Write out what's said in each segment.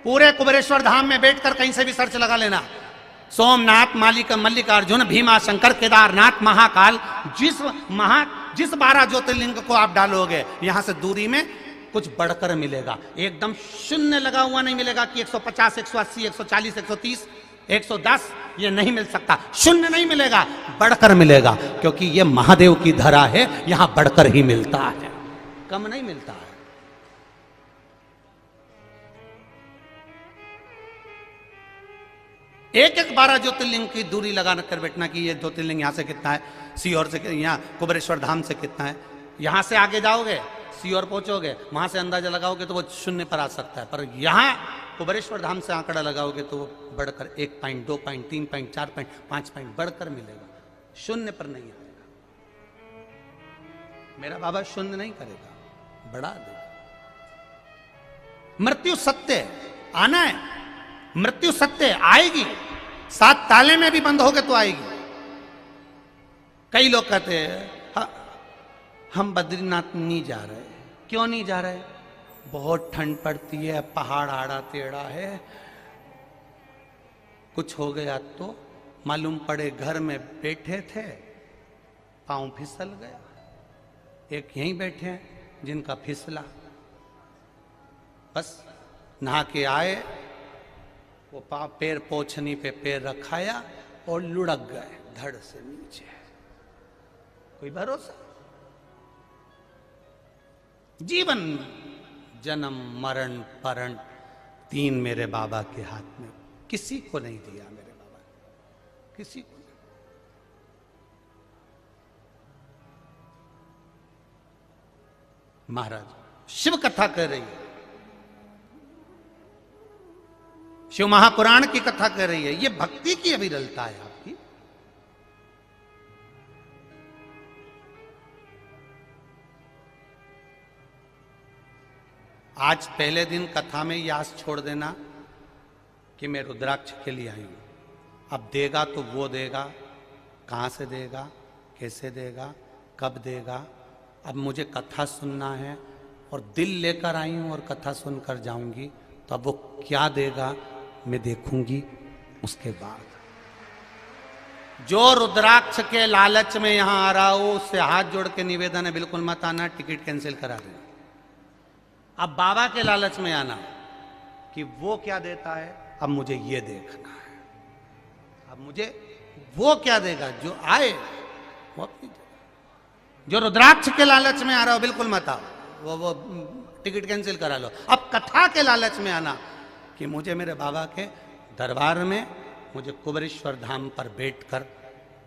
पूरे कुबेरेश्वर धाम में बैठकर कहीं से भी सर्च लगा लेना, सोमनाथ, मल्लिकार्जुन, भीमा शंकर, केदारनाथ, महाकाल, जिस 12 ज्योतिर्लिंग को आप डालोगे, यहां से दूरी में कुछ बढ़कर मिलेगा। एकदम शून्य लगा हुआ नहीं मिलेगा कि 150, 180, 140, 130, 110, ये नहीं मिल सकता। शून्य नहीं मिलेगा, बढ़कर मिलेगा, क्योंकि ये महादेव की धरा है, यहां बढ़कर ही मिलता है, कम नहीं मिलता है। एक 12 ज्योतिर्लिंग की दूरी लगा कर बैठना कि ये ज्योतिर्लिंग यहां से कितना है, सीहोर से, यहाँ कुबेरेश्वर धाम से कितना है। यहां से आगे जाओगे, सीहोर पहुंचोगे, वहां से अंदाजा लगाओगे तो वो शून्य पर आ सकता है, पर यहां कुबेरेश्वर धाम से आंकड़ा लगाओगे तो वो बढ़कर 1 point, 2 point, 3 point, 4 point, 5 point बढ़कर मिलेगा, शून्य पर नहीं आएगा। मेरा बाबा शून्य नहीं करेगा, बढ़ा देगा। मृत्यु सत्य आना है, मृत्यु सत्य आएगी, 7 ताले में भी बंद होगे तो आएगी। कई लोग कहते हैं हम बद्रीनाथ नहीं जा रहे। क्यों नहीं जा रहे? बहुत ठंड पड़ती है, पहाड़ आड़ा टेढ़ा है, कुछ हो गया तो मालूम पड़े घर में बैठे थे, पांव फिसल गया। एक यहीं बैठे हैं जिनका फिसला, बस नहा के आए, वो पैर पोछनी पे पैर रखाया और लुढ़क गए धड़ से नीचे। कोई भरोसा? जीवन, जन्म, मरण, परण 3 मेरे बाबा के हाथ में, किसी को नहीं दिया मेरे बाबा ने, किसी को नहीं। महाराज शिव कथा कह रही है, शिव महापुराण की कथा कह रही है, ये भक्ति की अविरलता है आपकी। आज पहले दिन कथा में यास छोड़ देना कि मैं रुद्राक्ष के लिए आई हूं। अब देगा तो वो देगा, कहां से देगा, कैसे देगा, कब देगा। अब मुझे कथा सुनना है और दिल लेकर आई हूं और कथा सुनकर जाऊंगी, तो अब वो क्या देगा मैं देखूंगी उसके बाद। जो रुद्राक्ष के लालच में यहां आ रहा हो उससे हाथ जोड़ के निवेदन है, बिल्कुल मत आना, टिकट कैंसिल करा देना। अब बाबा के लालच में आना कि वो क्या देता है, अब मुझे ये देखना है, अब मुझे वो क्या देगा, जो आए वो अपनी। जो रुद्राक्ष के लालच में आ रहा हो बिल्कुल मत आओ, वो टिकट कैंसिल करा लो। अब कथा के लालच में आना कि मुझे मेरे बाबा के दरबार में, मुझे कुबेरेश्वर धाम पर बैठकर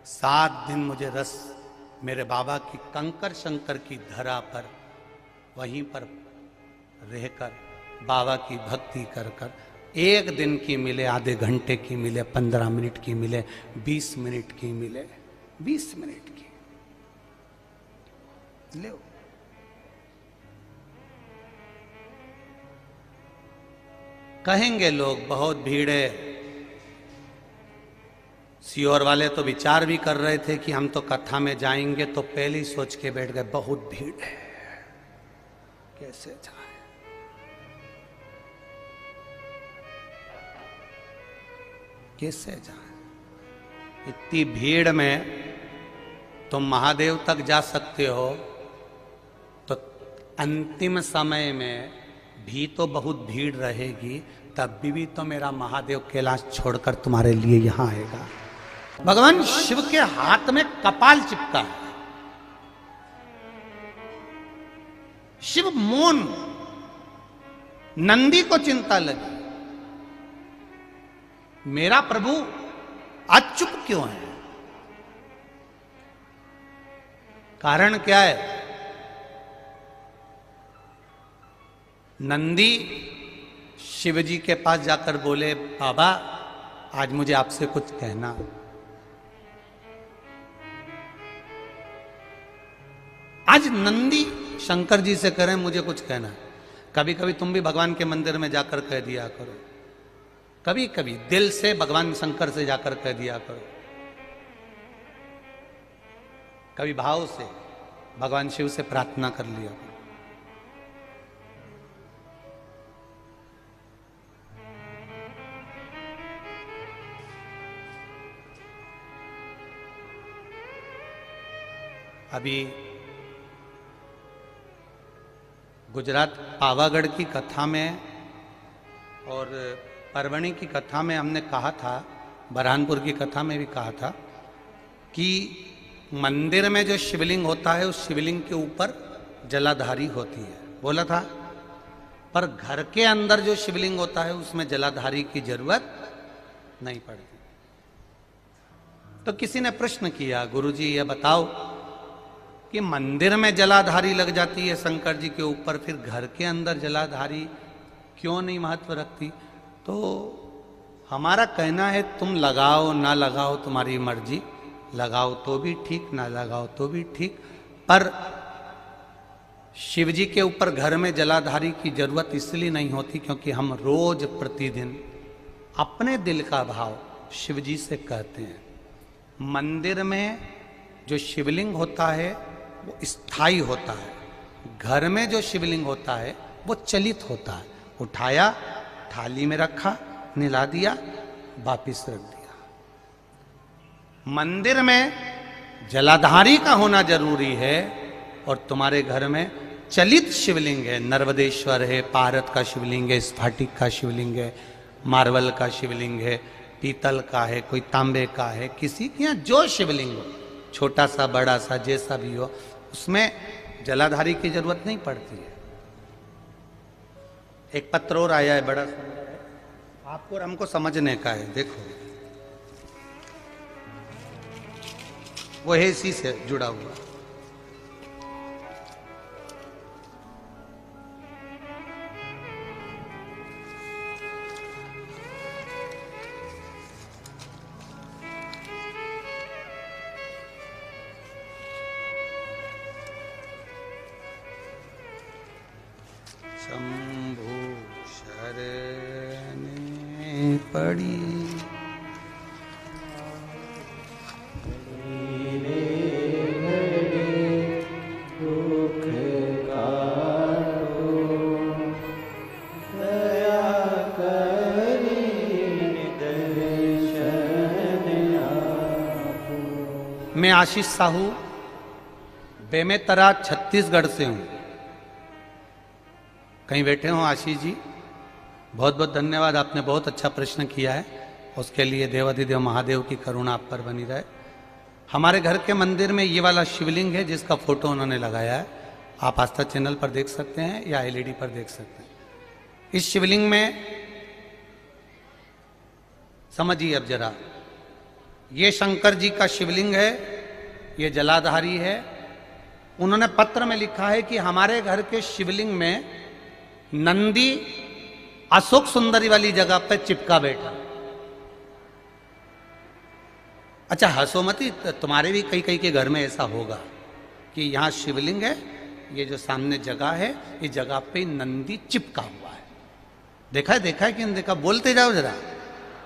7 दिन मुझे रस मेरे बाबा की कंकर शंकर की धरा पर वहीं पर रहकर बाबा की भक्ति कर कर 1 दिन की मिले, आधे घंटे की मिले, 15 मिनट की मिले, 20 मिनट की मिले, 20 मिनट की ले। कहेंगे लोग बहुत भीड़ है। सीहोर वाले तो विचार भी कर रहे थे कि हम तो कथा में जाएंगे, तो पहले ही सोच के बैठ गए बहुत भीड़ है, कैसे जाए। कैसे जाए इतनी भीड़ में? तुम महादेव तक जा सकते हो तो अंतिम समय में भी तो बहुत भीड़ रहेगी, तब भी तो मेरा महादेव कैलाश छोड़कर तुम्हारे लिए यहां आएगा। भगवान शिव के हाथ में कपाल चिपका है। शिव मौन, नंदी को चिंता लगी, मेरा प्रभु आज चुप क्यों है? कारण क्या है? नंदी शिवजी के पास जाकर बोले, बाबा आज मुझे आपसे कुछ कहना। आज नंदी शंकर जी से करें मुझे कुछ कहना। कभी कभी तुम भी भगवान के मंदिर में जाकर कह दिया करो, कभी कभी दिल से भगवान शंकर से जाकर कह दिया करो, कभी भाव से भगवान शिव से प्रार्थना कर लिया करो। अभी गुजरात पावागढ़ की कथा में और परवणी की कथा में हमने कहा था, बरहानपुर की कथा में भी कहा था कि मंदिर में जो शिवलिंग होता है उस शिवलिंग के ऊपर जलाधारी होती है, बोला था। पर घर के अंदर जो शिवलिंग होता है उसमें जलाधारी की जरूरत नहीं पड़ती। तो किसी ने प्रश्न किया, गुरुजी ये बताओ कि मंदिर में जलाधारी लग जाती है शंकर जी के ऊपर, फिर घर के अंदर जलाधारी क्यों नहीं महत्व रखती? तो हमारा कहना है तुम लगाओ ना लगाओ तुम्हारी मर्जी, लगाओ तो भी ठीक ना लगाओ तो भी ठीक, पर शिव जी के ऊपर घर में जलाधारी की जरूरत इसलिए नहीं होती क्योंकि हम रोज प्रतिदिन अपने दिल का भाव शिव जी से कहते हैं। मंदिर में जो शिवलिंग होता है वो स्थायी होता है, घर में जो शिवलिंग होता है वो चलित होता है। उठाया, थाली में रखा, निला दिया, वापिस रख दिया। मंदिर में जलाधारी का होना जरूरी है और तुम्हारे घर में चलित शिवलिंग है, नर्मदेश्वर है, पारत का शिवलिंग है, स्फटिक का शिवलिंग है, मार्बल का शिवलिंग है, पीतल का है, कोई तांबे का है, किसी के यहाँ जो शिवलिंग हो, छोटा सा बड़ा सा जैसा भी हो, उसमें जलाधारी की जरूरत नहीं पड़ती है। एक पत्र और आया है, बड़ा सुंदर है, आपको और हमको समझने का है। देखो वो है इसी से जुड़ा हुआ। शंभु शरणे पड़ी मैं आशीष साहू बेमेतरा छत्तीसगढ़ से हूं। कहीं बैठे हो आशीष जी? बहुत बहुत धन्यवाद, आपने बहुत अच्छा प्रश्न किया है, उसके लिए देवाधिदेव महादेव की करुणा आप पर बनी रहे। हमारे घर के मंदिर में ये वाला शिवलिंग है जिसका फोटो उन्होंने लगाया है, आप आस्था चैनल पर देख सकते हैं या एलईडी पर देख सकते हैं। इस शिवलिंग में समझिए अब जरा, ये शंकर जी का शिवलिंग है, ये जलाधारी है। उन्होंने पत्र में लिखा है कि हमारे घर के शिवलिंग में नंदी अशोक सुंदरी वाली जगह पे चिपका बैठा। अच्छा हंसो मती, तुम्हारे भी कई कई के घर में ऐसा होगा कि यहां शिवलिंग है, ये जो सामने जगह है, इस जगह पे नंदी चिपका हुआ है। देखा है कि नहीं देखा? बोलते जाओ जरा,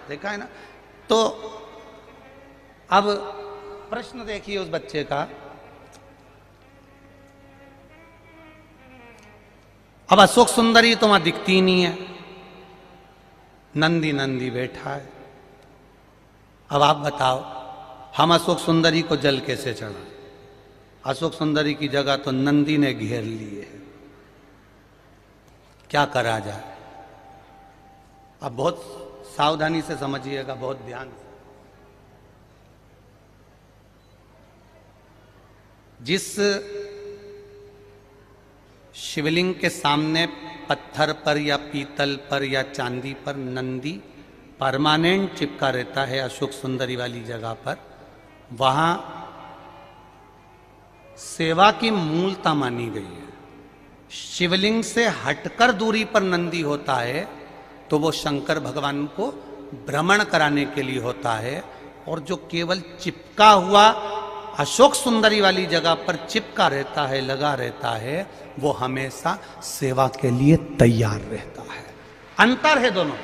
देखा है ना? तो अब प्रश्न देखिए उस बच्चे का। अब अशोक सुंदरी तो वहां दिखती ही नहीं है, नंदी नंदी बैठा है। अब आप बताओ हम अशोक सुंदरी को जल कैसे चढ़ा? अशोक सुंदरी की जगह तो नंदी ने घेर ली है, क्या करा जाए? अब बहुत सावधानी से समझिएगा, बहुत ध्यान से। जिस शिवलिंग के सामने पत्थर पर या पीतल पर या चांदी पर नंदी परमानेंट चिपका रहता है अशोक सुंदरी वाली जगह पर, वहां सेवा की मूलता मानी गई है। शिवलिंग से हटकर दूरी पर नंदी होता है तो वो शंकर भगवान को भ्रमण कराने के लिए होता है, और जो केवल चिपका हुआ अशोक सुंदरी वाली जगह पर चिपका रहता है, लगा रहता है, वो हमेशा सेवा के लिए तैयार रहता है। अंतर है दोनों।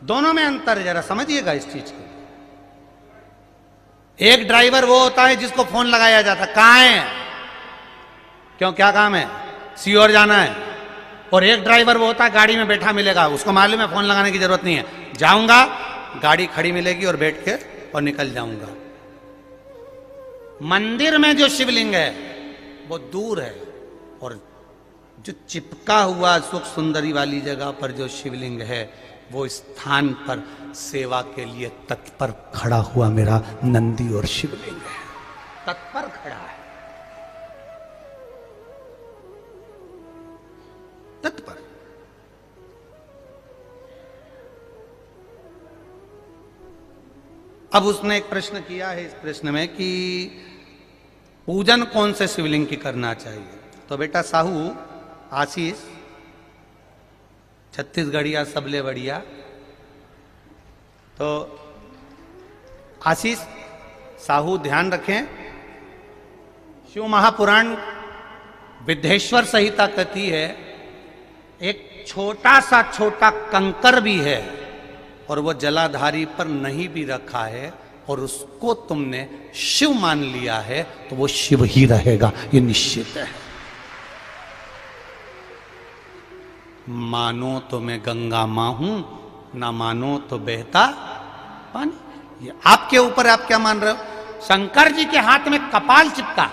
दोनों में अंतर है, जरा समझिएगा इस चीज को। एक ड्राइवर वो होता है जिसको फोन लगाया जाता, कहां है, क्यों, क्या काम है, सीओर जाना है। और एक ड्राइवर वो होता है गाड़ी में बैठा मिलेगा, उसको मालूम है फोन लगाने की जरूरत नहीं है, जाऊंगा गाड़ी खड़ी मिलेगी और बैठ के और निकल जाऊंगा। मंदिर में जो शिवलिंग है वो दूर है, और जो चिपका हुआ सुख सुंदरी वाली जगह पर जो शिवलिंग है वो स्थान पर सेवा के लिए तत्पर खड़ा हुआ मेरा नंदी और शिवलिंग है, तत्पर खड़ा है, तत्पर। अब उसने एक प्रश्न किया है इस प्रश्न में कि पूजन कौन से शिवलिंग की करना चाहिए। तो बेटा साहू आशीष छत्तीसगढ़िया सबले बढ़िया, तो आशीष साहू ध्यान रखें, शिव महापुराण विद्धेश्वर संहिता कहती है एक छोटा कंकर भी है और वो जलाधारी पर नहीं भी रखा है और उसको तुमने शिव मान लिया है तो वो शिव ही रहेगा, ये निश्चित है। मानो तो मैं गंगा मां हूं, ना मानो तो बहता पानी। ये आपके ऊपर, आप क्या मान रहे हो। शंकर जी के हाथ में कपाल चिपका,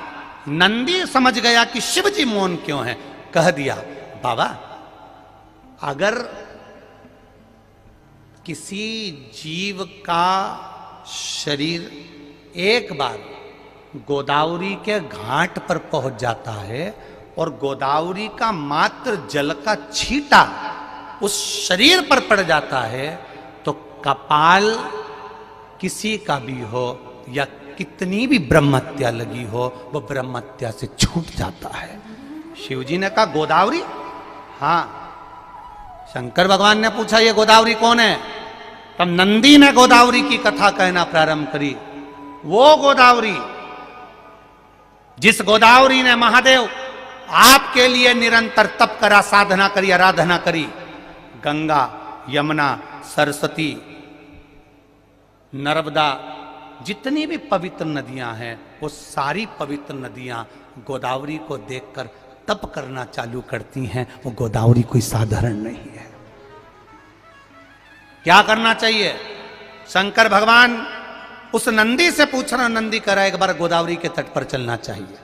नंदी समझ गया कि शिव जी मौन क्यों है, कह दिया बाबा अगर किसी जीव का शरीर एक बार गोदावरी के घाट पर पहुंच जाता है और गोदावरी का मात्र जल का छींटा उस शरीर पर पड़ जाता है तो कपाल किसी का भी हो या कितनी भी ब्रह्महत्या लगी हो वो ब्रह्महत्या से छूट जाता है। शिवजी ने कहा गोदावरी, हाँ। शंकर भगवान ने पूछा ये गोदावरी कौन है, तब नंदी ने गोदावरी की कथा कहना प्रारंभ करी। वो गोदावरी जिस गोदावरी ने महादेव आपके लिए निरंतर तप करा, साधना करी, आराधना करी, गंगा, यमुना, सरस्वती, नर्मदा, जितनी भी पवित्र नदियां हैं वो सारी पवित्र नदियां गोदावरी को देखकर तप करना चालू करती हैं। वो गोदावरी कोई साधारण नहीं है। क्या करना चाहिए, शंकर भगवान उस नंदी से पूछ रहा, नंदी कह रहा एक बार गोदावरी के तट पर चलना चाहिए।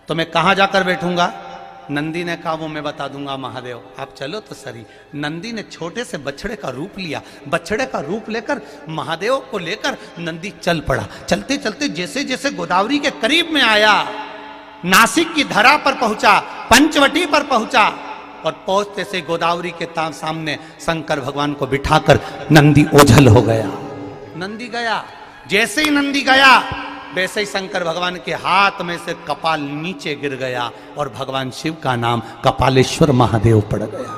तो मैं कहां जाकर बैठूंगा। नंदी ने कहा वो मैं बता दूंगा महादेव, आप चलो तो सही। नंदी ने छोटे से बछड़े का रूप लिया, बछड़े का रूप लेकर महादेव को लेकर नंदी चल पड़ा। चलते चलते जैसे जैसे गोदावरी के करीब में आया, नासिक की धरा पर पहुंचा, पंचवटी पर पहुंचा और पहुंचते से गोदावरी के सामने शंकर भगवान को बिठाकर नंदी ओझल हो गया। नंदी गया, जैसे ही नंदी गया वैसे ही शंकर भगवान के हाथ में से कपाल नीचे गिर गया और भगवान शिव का नाम कपालेश्वर महादेव पड़ गया।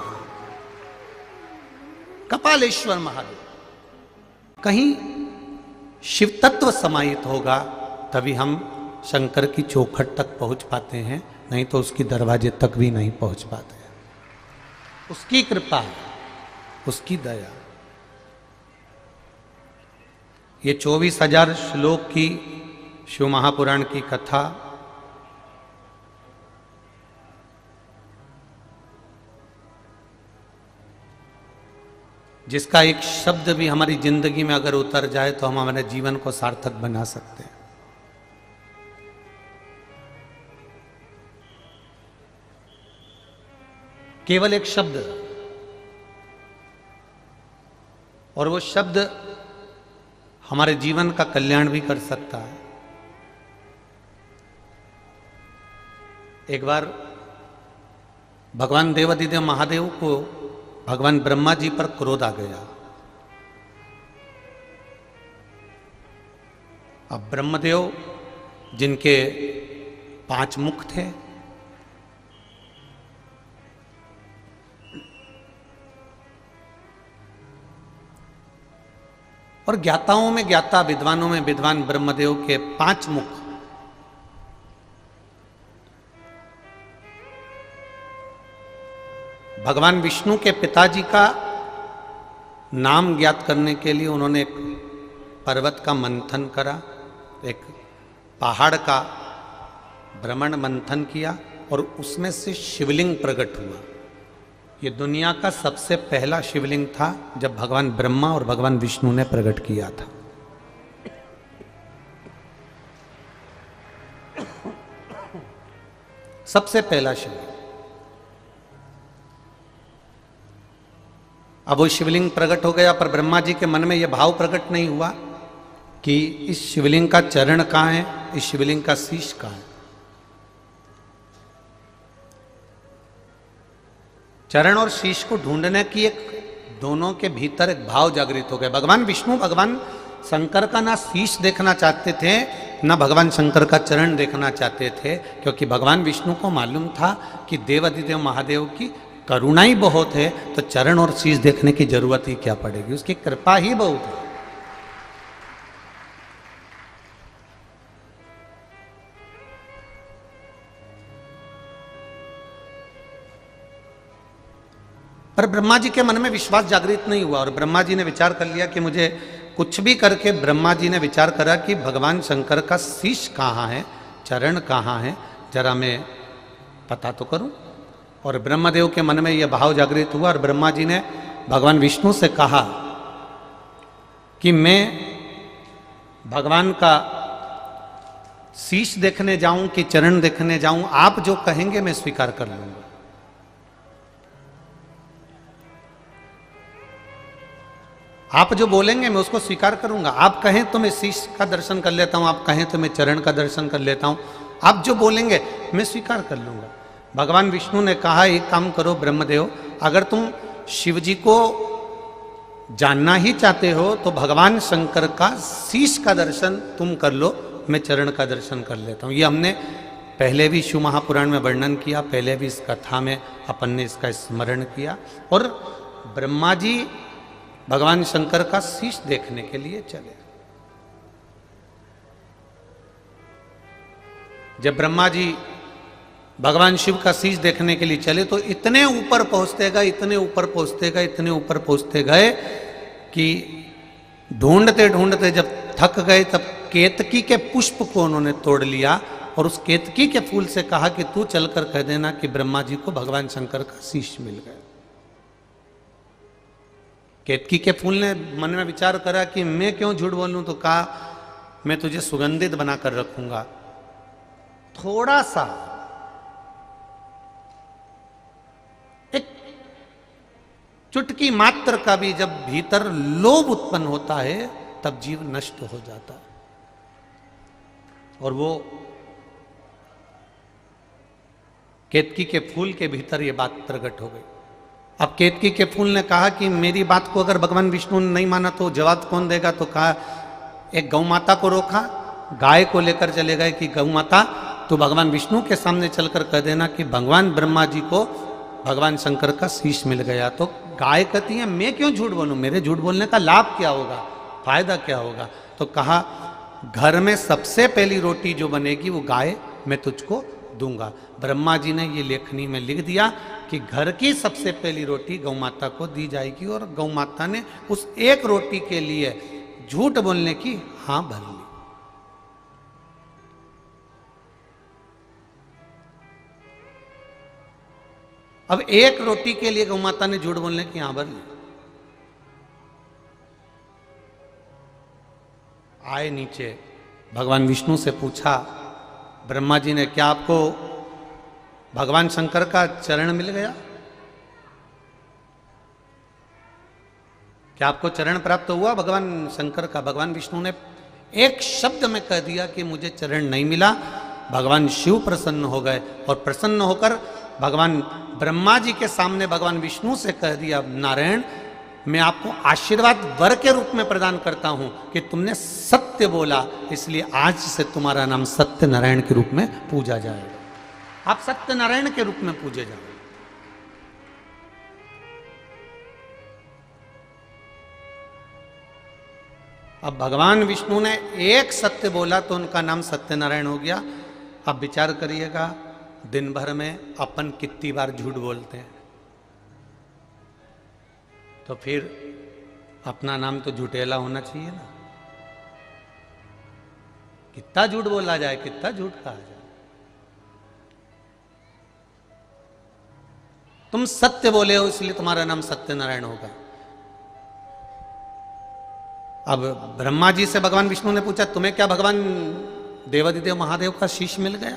कपालेश्वर महादेव। कहीं शिव तत्व समाहित होगा तभी हम शंकर की चौखट तक पहुंच पाते हैं, नहीं तो उसकी दरवाजे तक भी नहीं पहुंच पाते। उसकी कृपा, उसकी दया। ये 24,000 श्लोक की शिव महापुराण की कथा जिसका एक शब्द भी हमारी जिंदगी में अगर उतर जाए तो हम हमारे जीवन को सार्थक बना सकते हैं। केवल एक शब्द, और वो शब्द हमारे जीवन का कल्याण भी कर सकता है। एक बार भगवान देवाधिदेव महादेव को भगवान ब्रह्मा जी पर क्रोध आ गया। अब ब्रह्मदेव जिनके 5 मुख थे, और ज्ञाताओं में ज्ञाता, विद्वानों में विद्वान ब्रह्मदेव के 5 मुख। भगवान विष्णु के पिताजी का नाम ज्ञात करने के लिए उन्होंने एक पर्वत का मंथन करा, एक पहाड़ का भ्रमण मंथन किया और उसमें से शिवलिंग प्रकट हुआ। ये दुनिया का सबसे पहला शिवलिंग था जब भगवान ब्रह्मा और भगवान विष्णु ने प्रकट किया था। सबसे पहला शिवलिंग। अब वो शिवलिंग प्रकट हो गया, पर ब्रह्मा जी के मन में यह भाव प्रकट नहीं हुआ कि इस शिवलिंग का चरण कहां है, इस शिवलिंग का शीश कहां है। चरण और शीश को ढूंढने की एक दोनों के भीतर एक भाव जागृत हो गया। भगवान विष्णु भगवान शंकर का ना शीश देखना चाहते थे, ना भगवान शंकर का चरण देखना चाहते थे, क्योंकि भगवान विष्णु को मालूम था कि देवाधिदेव महादेव की करुणा ही बहुत है, तो चरण और शीश देखने की जरूरत ही क्या पड़ेगी, उसकी कृपा ही बहुत है। पर ब्रह्मा जी के मन में विश्वास जागृत नहीं हुआ और ब्रह्मा जी ने विचार कर लिया कि मुझे कुछ भी करके, ब्रह्मा जी ने विचार करा कि भगवान शंकर का शीश कहाँ है, चरण कहाँ है, जरा मैं पता तो करूं। और ब्रह्मदेव के मन में यह भाव जागृत हुआ और ब्रह्मा जी ने भगवान विष्णु से कहा कि मैं भगवान का शीश देखने जाऊं कि चरण देखने जाऊं, आप जो कहेंगे मैं स्वीकार कर लूंगा। आप जो बोलेंगे मैं उसको स्वीकार करूंगा। आप कहें तो मैं शीश का दर्शन कर लेता हूं, आप कहें तो मैं चरण का दर्शन कर लेता हूं, आप जो बोलेंगे मैं स्वीकार कर लूंगा। भगवान विष्णु ने कहा एक काम करो ब्रह्मदेव, अगर तुम शिव जी को जानना ही चाहते हो तो भगवान शंकर का शीश का दर्शन तुम कर लो, मैं चरण का दर्शन कर लेता हूं। ये हमने पहले भी शिव महापुराण में वर्णन किया, पहले भी इस कथा में अपन ने इसका स्मरण किया। और ब्रह्मा जी भगवान शंकर का शीश देखने के लिए चले। जब ब्रह्मा जी भगवान शिव का शीश देखने के लिए चले तो इतने ऊपर पहुंचते गए, इतने ऊपर पहुंचते गए, इतने ऊपर पहुंचते गए कि ढूंढते ढूंढते जब थक गए तब केतकी के पुष्प को उन्होंने तोड़ लिया और उस केतकी के फूल से कहा कि तू चलकर कह देना कि ब्रह्मा जी को भगवान शंकर का शीश मिल गया। केतकी के फूल ने मन में विचार करा कि मैं क्यों झूठ बोलूं, तो कहा मैं तुझे सुगंधित बनाकर रखूंगा। थोड़ा सा एक चुटकी मात्र का भी जब भीतर लोभ उत्पन्न होता है तब जीव नष्ट हो जाता है। और वो केतकी के फूल के भीतर ये बात प्रकट हो गई। अब केतकी के फूल ने कहा कि मेरी बात को अगर भगवान विष्णु ने नहीं माना तो जवाब कौन देगा। तो कहा एक गौ माता को रोका, गाय को लेकर चले गए कि गौ माता तो भगवान विष्णु के सामने चलकर कह देना कि भगवान ब्रह्मा जी को भगवान शंकर का शीश मिल गया। तो गाय कहती है मैं क्यों झूठ बोलूं, मेरे झूठ बोलने का लाभ क्या होगा, फायदा क्या होगा। तो कहा घर में सबसे पहली रोटी जो बनेगी वो गाय मैं तुझको दूंगा। ब्रह्मा जी ने ये लेखनी में लिख दिया कि घर की सबसे पहली रोटी गौ माता को दी जाएगी और गौ माता ने उस एक रोटी के लिए झूठ बोलने की हां भर ली। अब एक रोटी के लिए गौ माता ने झूठ बोलने की हां भर ली। आए नीचे, भगवान विष्णु से पूछा ब्रह्मा जी ने, क्या आपको भगवान शंकर का चरण मिल गया, क्या आपको चरण प्राप्त हुआ भगवान शंकर का। भगवान विष्णु ने एक शब्द में कह दिया कि मुझे चरण नहीं मिला। भगवान शिव प्रसन्न हो गए और प्रसन्न होकर भगवान ब्रह्मा जी के सामने भगवान विष्णु से कह दिया, नारायण मैं आपको आशीर्वाद वर के रूप में प्रदान करता हूं कि तुमने सत्य बोला, इसलिए आज से तुम्हारा नाम सत्य नारायण के रूप में पूजा जाएगा। आप सत्य नारायण के रूप में पूजे जाओ। अब भगवान विष्णु ने एक सत्य बोला तो उनका नाम सत्यनारायण हो गया। अब विचार करिएगा दिन भर में अपन कितनी बार झूठ बोलते हैं, तो फिर अपना नाम तो झूठेला होना चाहिए ना। कितना झूठ बोला जाए, कितना झूठ कहा जाए। तुम सत्य बोले हो इसलिए तुम्हारा नाम सत्यनारायण होगा। अब ब्रह्मा जी से भगवान विष्णु ने पूछा, तुम्हें क्या भगवान देवादिदेव महादेव का शीश मिल गया?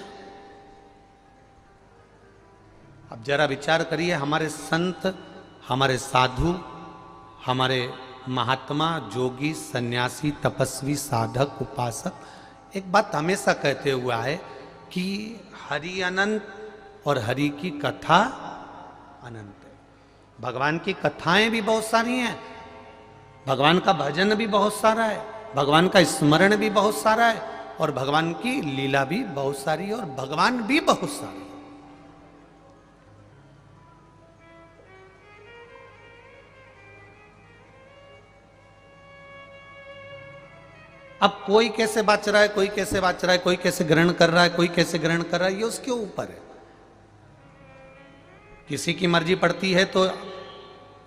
अब जरा विचार करिए, हमारे संत, हमारे साधु, हमारे महात्मा, जोगी, सन्यासी, तपस्वी, साधक, उपासक एक बात हमेशा कहते हुआ है कि हरि अनंत और हरि की कथा अनंत है। भगवान की कथाएं भी बहुत सारी हैं, भगवान का भजन भी बहुत सारा है, भगवान का स्मरण भी बहुत सारा है, और भगवान की लीला भी बहुत सारी है, और भगवान भी बहुत सारे हैं। अब कोई कैसे बाच रहा है, कोई कैसे बाच रहा है, कोई कैसे ग्रहण कर रहा है, कोई कैसे ग्रहण कर रहा है, ये उसके ऊपर है। किसी की मर्जी पड़ती है तो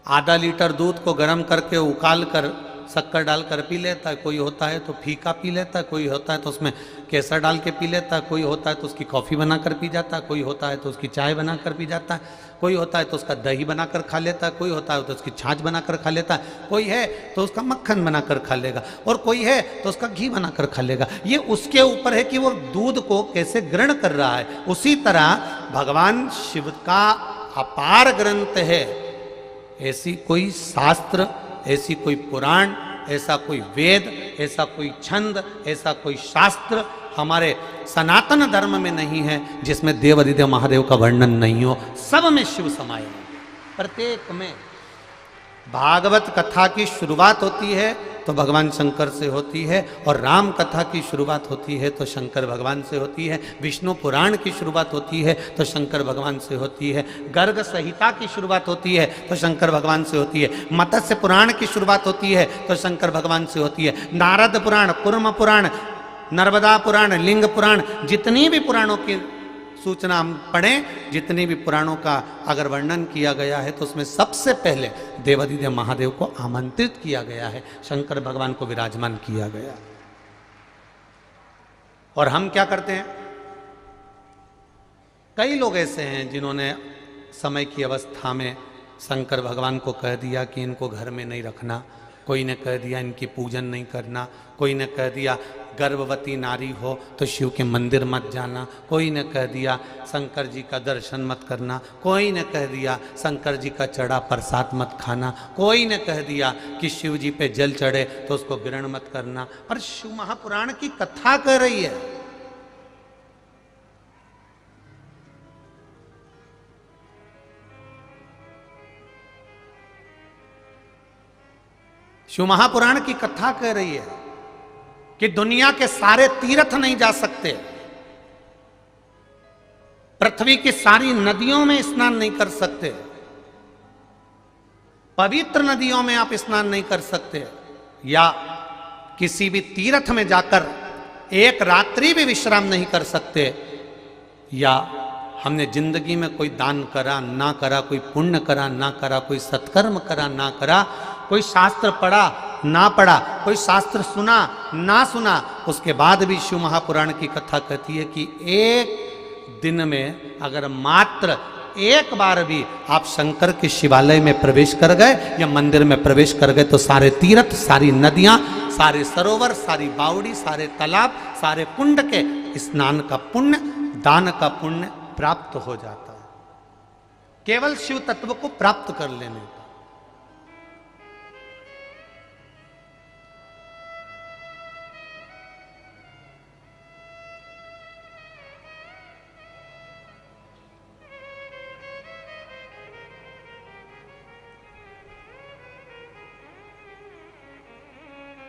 आधा लीटर दूध को गर्म करके उकाल कर शक्कर डालकर पी लेता है, कोई होता है तो फीका पी लेता है, कोई होता है तो उसमें केसर डाल के पी लेता है, कोई होता है तो उसकी कॉफ़ी बनाकर पी जाता है, कोई होता है तो उसकी चाय बनाकर पी जाता है, कोई होता है तो उसका दही बनाकर खा लेता है, कोई होता है तो उसकी छाछ बनाकर खा लेता है, कोई है तो उसका मक्खन बनाकर खा लेगा, और कोई है तो उसका घी बनाकर खा लेगा। ये उसके ऊपर है कि वो दूध को कैसे ग्रहण कर रहा है। उसी तरह भगवान शिव का अपार ग्रंथ है। ऐसी कोई शास्त्र, ऐसी कोई पुराण, ऐसा कोई वेद, ऐसा कोई छंद, ऐसा कोई शास्त्र हमारे सनातन धर्म में नहीं है जिसमें देवादिदेव महादेव का वर्णन नहीं हो। सब में शिव समाये हैं, प्रत्येक में। भागवत कथा की शुरुआत होती है तो भगवान शंकर से होती है, और राम कथा की शुरुआत होती है तो शंकर भगवान से होती है, विष्णु पुराण की शुरुआत होती है तो शंकर भगवान से होती है, गर्ग संहिता की शुरुआत होती है तो शंकर भगवान से होती है, मत्स्य पुराण की शुरुआत होती है तो शंकर भगवान से होती है, नारद पुराण, कुर्म पुराण, नर्मदा पुराण, लिंग पुराण, जितनी भी पुराणों की सूचना हम पढ़ें, जितने भी पुराणों का अगर वर्णन किया गया है तो उसमें सबसे पहले देवादिदेव महादेव को आमंत्रित किया गया है, शंकर भगवान को विराजमान किया गया। और हम क्या करते हैं, कई लोग ऐसे हैं जिन्होंने समय की अवस्था में शंकर भगवान को कह दिया कि इनको घर में नहीं रखना, कोई ने कह दिया इनकी पूजन नहीं करना, कोई ने कह दिया गर्भवती नारी हो तो शिव के मंदिर मत जाना, कोई ने कह दिया शंकर जी का दर्शन मत करना, कोई ने कह दिया शंकर जी का चढ़ा प्रसाद मत खाना, कोई ने कह दिया कि शिव जी पे जल चढ़े तो उसको ग्रहण मत करना। पर शिव महापुराण की कथा कह रही है, शिव महापुराण की कथा कह रही है कि दुनिया के सारे तीर्थ नहीं जा सकते, पृथ्वी की सारी नदियों में स्नान नहीं कर सकते, पवित्र नदियों में आप स्नान नहीं कर सकते, या किसी भी तीर्थ में जाकर एक रात्रि भी विश्राम नहीं कर सकते, या हमने जिंदगी में कोई दान करा ना करा, कोई पुण्य करा ना करा, कोई सत्कर्म करा ना करा, कोई शास्त्र पढ़ा ना पढ़ा, कोई शास्त्र सुना ना सुना, उसके बाद भी शिव महापुराण की कथा कहती है कि एक दिन में अगर मात्र एक बार भी आप शंकर के शिवालय में प्रवेश कर गए या मंदिर में प्रवेश कर गए तो सारे तीर्थ, सारी नदियां, सारे सरोवर, सारी बावड़ी, सारे तालाब, सारे कुंड के स्नान का पुण्य, दान का पुण्य प्राप्त हो जाता है, केवल शिव तत्व को प्राप्त कर लेने का।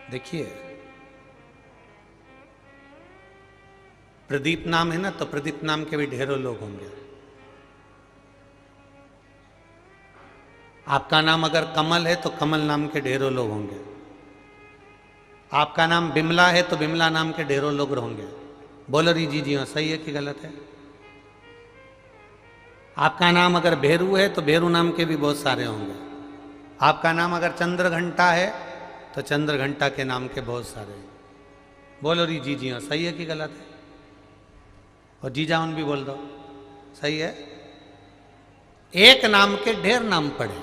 देखिए, प्रदीप नाम है ना, तो प्रदीप नाम के भी ढेरों लोग होंगे। आपका नाम अगर कमल है तो कमल नाम के ढेरों लोग होंगे। आपका नाम बिमला है तो बिमला नाम के ढेरों लोग होंगे। बोलो री जी हाँ, सही है कि गलत है? आपका नाम अगर भेरू है तो भेरू नाम के भी बहुत सारे होंगे। आपका नाम अगर चंद्र घंटा है तो चंद्र घंटा के नाम के बहुत सारे हैं। बोलो री जी हाँ, सही है कि गलत है? और जी जाऊन भी बोल दो, सही है? एक नाम के ढेर नाम पड़े,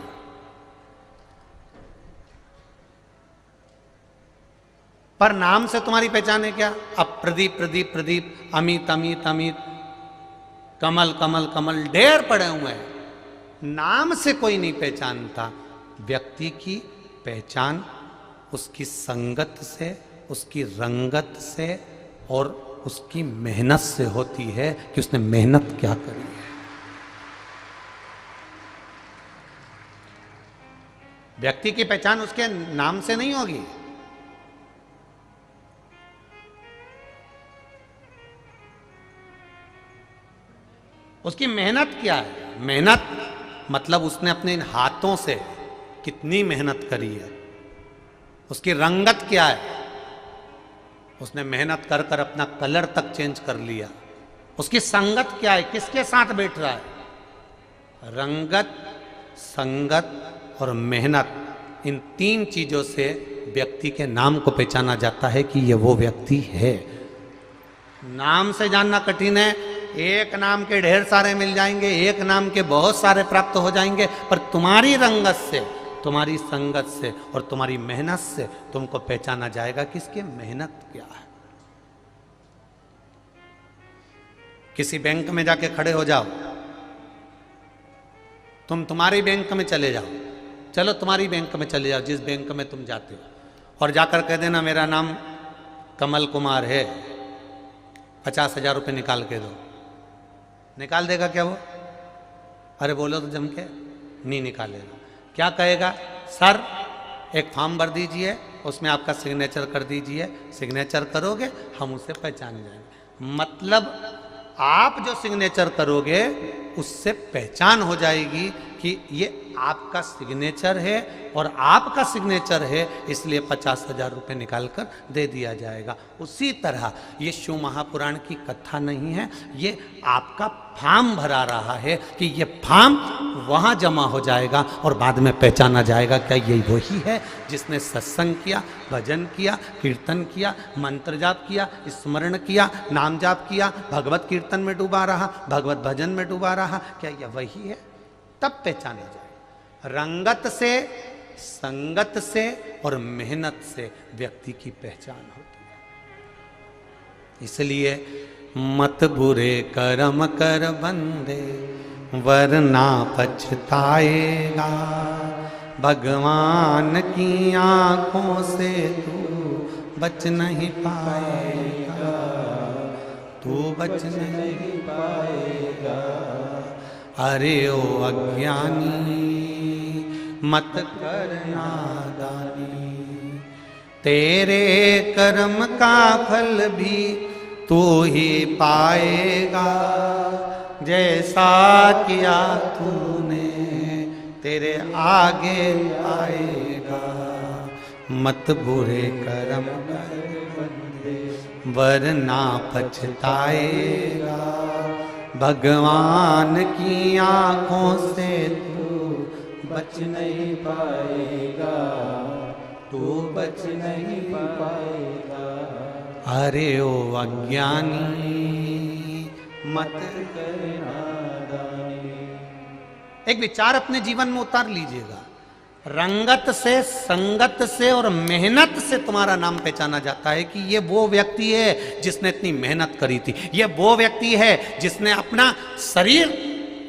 पर नाम से तुम्हारी पहचान है क्या? अब प्रदीप प्रदीप प्रदीप, अमित अमित अमित, कमल कमल कमल, ढेर पड़े हुए हैं। नाम से कोई नहीं पहचानता। व्यक्ति की पहचान उसकी संगत से, उसकी रंगत से और उसकी मेहनत से होती है कि उसने मेहनत क्या करी है। व्यक्ति की पहचान उसके नाम से नहीं होगी। उसकी मेहनत क्या है? मेहनत मतलब उसने अपने इन हाथों से कितनी मेहनत करी है। उसकी रंगत क्या है? उसने मेहनत कर कर अपना कलर तक चेंज कर लिया। उसकी संगत क्या है? किसके साथ बैठ रहा है? रंगत, संगत और मेहनत, इन तीन चीजों से व्यक्ति के नाम को पहचाना जाता है कि यह वो व्यक्ति है। नाम से जानना कठिन है। एक नाम के ढेर सारे मिल जाएंगे, एक नाम के बहुत सारे प्राप्त हो जाएंगे, पर तुम्हारी रंगत से, तुम्हारी संगत से और तुम्हारी मेहनत से तुमको पहचाना जाएगा कि इसकी मेहनत क्या है। किसी बैंक में जाके खड़े हो जाओ, तुम्हारी बैंक में चले जाओ, चलो तुम्हारी बैंक में चले जाओ, जिस बैंक में तुम जाते हो, और जाकर कह देना मेरा नाम कमल कुमार है, 50,000 रुपये निकाल के दो। निकाल देगा क्या वो? अरे बोलो तो जम के, नहीं निकालेगा। क्या कहेगा? सर एक फॉर्म भर दीजिए, उसमें आपका सिग्नेचर कर दीजिए, सिग्नेचर करोगे हम उसे पहचान जाएंगे। मतलब आप जो सिग्नेचर करोगे उससे पहचान हो जाएगी कि ये आपका सिग्नेचर है और आपका सिग्नेचर है, इसलिए 50,000 रुपये निकाल कर दे दिया जाएगा। उसी तरह ये शिव महापुराण की कथा नहीं है, ये आपका फॉर्म भरा रहा है कि ये फॉर्म वहाँ जमा हो जाएगा और बाद में पहचाना जाएगा क्या यही वही है जिसने सत्संग किया, भजन किया, कीर्तन किया, मंत्र जाप किया, स्मरण किया, नाम जाप किया, भगवत कीर्तन में डूबा रहा, भगवत भजन में डूबा रहा, क्या यह वही है? तब पहचाना जाए। रंगत से, संगत से और मेहनत से व्यक्ति की पहचान होती है। इसलिए मत बुरे कर्म कर बंदे, वरना पछताएगा। भगवान की आंखों से तू बच नहीं पाएगा, तू बच नहीं पाएगा। अरे ओ अज्ञानी मत कर नादानी, तेरे कर्म का फल भी तू ही पाएगा। जैसा किया तूने तेरे आगे आएगा। मत बुरे कर्म कर वरना पछताएगा। भगवान की आंखों से तू बच नहीं पाएगा, तू बच नहीं पाएगा। अरे ओ अज्ञानी मत करना दानी। एक विचार अपने जीवन में उतार लीजिएगा। रंगत से, संगत से और मेहनत से तुम्हारा नाम पहचाना जाता है कि ये वो व्यक्ति है जिसने इतनी मेहनत करी थी। ये वो व्यक्ति है जिसने अपना शरीर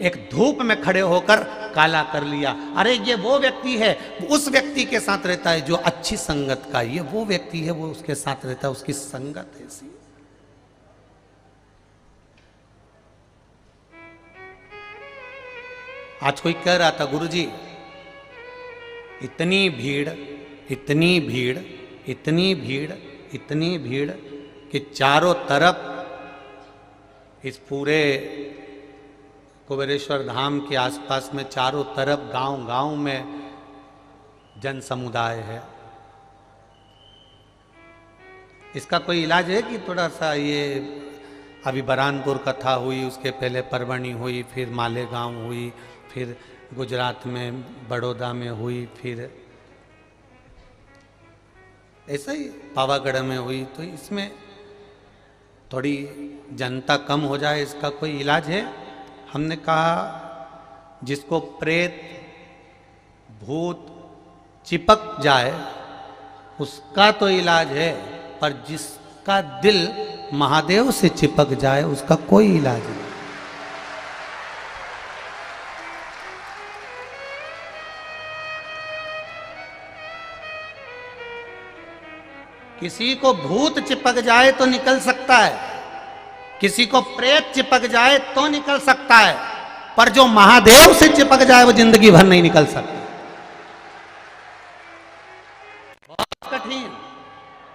एक धूप में खड़े होकर काला कर लिया। अरे ये वो व्यक्ति है, उस व्यक्ति के साथ रहता है जो अच्छी संगत का। ये वो व्यक्ति है, वो उसके साथ रहता है, उसकी संगत ऐसी। आज कोई कह रहा था, गुरुजी इतनी भीड़, इतनी भीड़, इतनी भीड़, इतनी भीड़ कि चारों तरफ इस पूरे कुबेरेश्वर धाम के आसपास में चारों तरफ गांव-गांव में जन समुदाय है। इसका कोई इलाज है कि थोड़ा सा ये अभी बरानपुर कथा हुई, उसके पहले परवणी हुई, फिर मालेगांव हुई, फिर गुजरात में बड़ौदा में हुई, फिर ऐसा ही पावागढ़ में हुई, तो इसमें थोड़ी जनता कम हो जाए, इसका कोई इलाज है? हमने कहा जिसको प्रेत भूत चिपक जाए उसका तो इलाज है, पर जिसका दिल महादेव से चिपक जाए उसका कोई इलाज नहीं। किसी को भूत चिपक जाए तो निकल सकता है, किसी को प्रेत चिपक जाए तो निकल सकता है, पर जो महादेव से चिपक जाए वो जिंदगी भर नहीं निकल सकता। बहुत कठिन।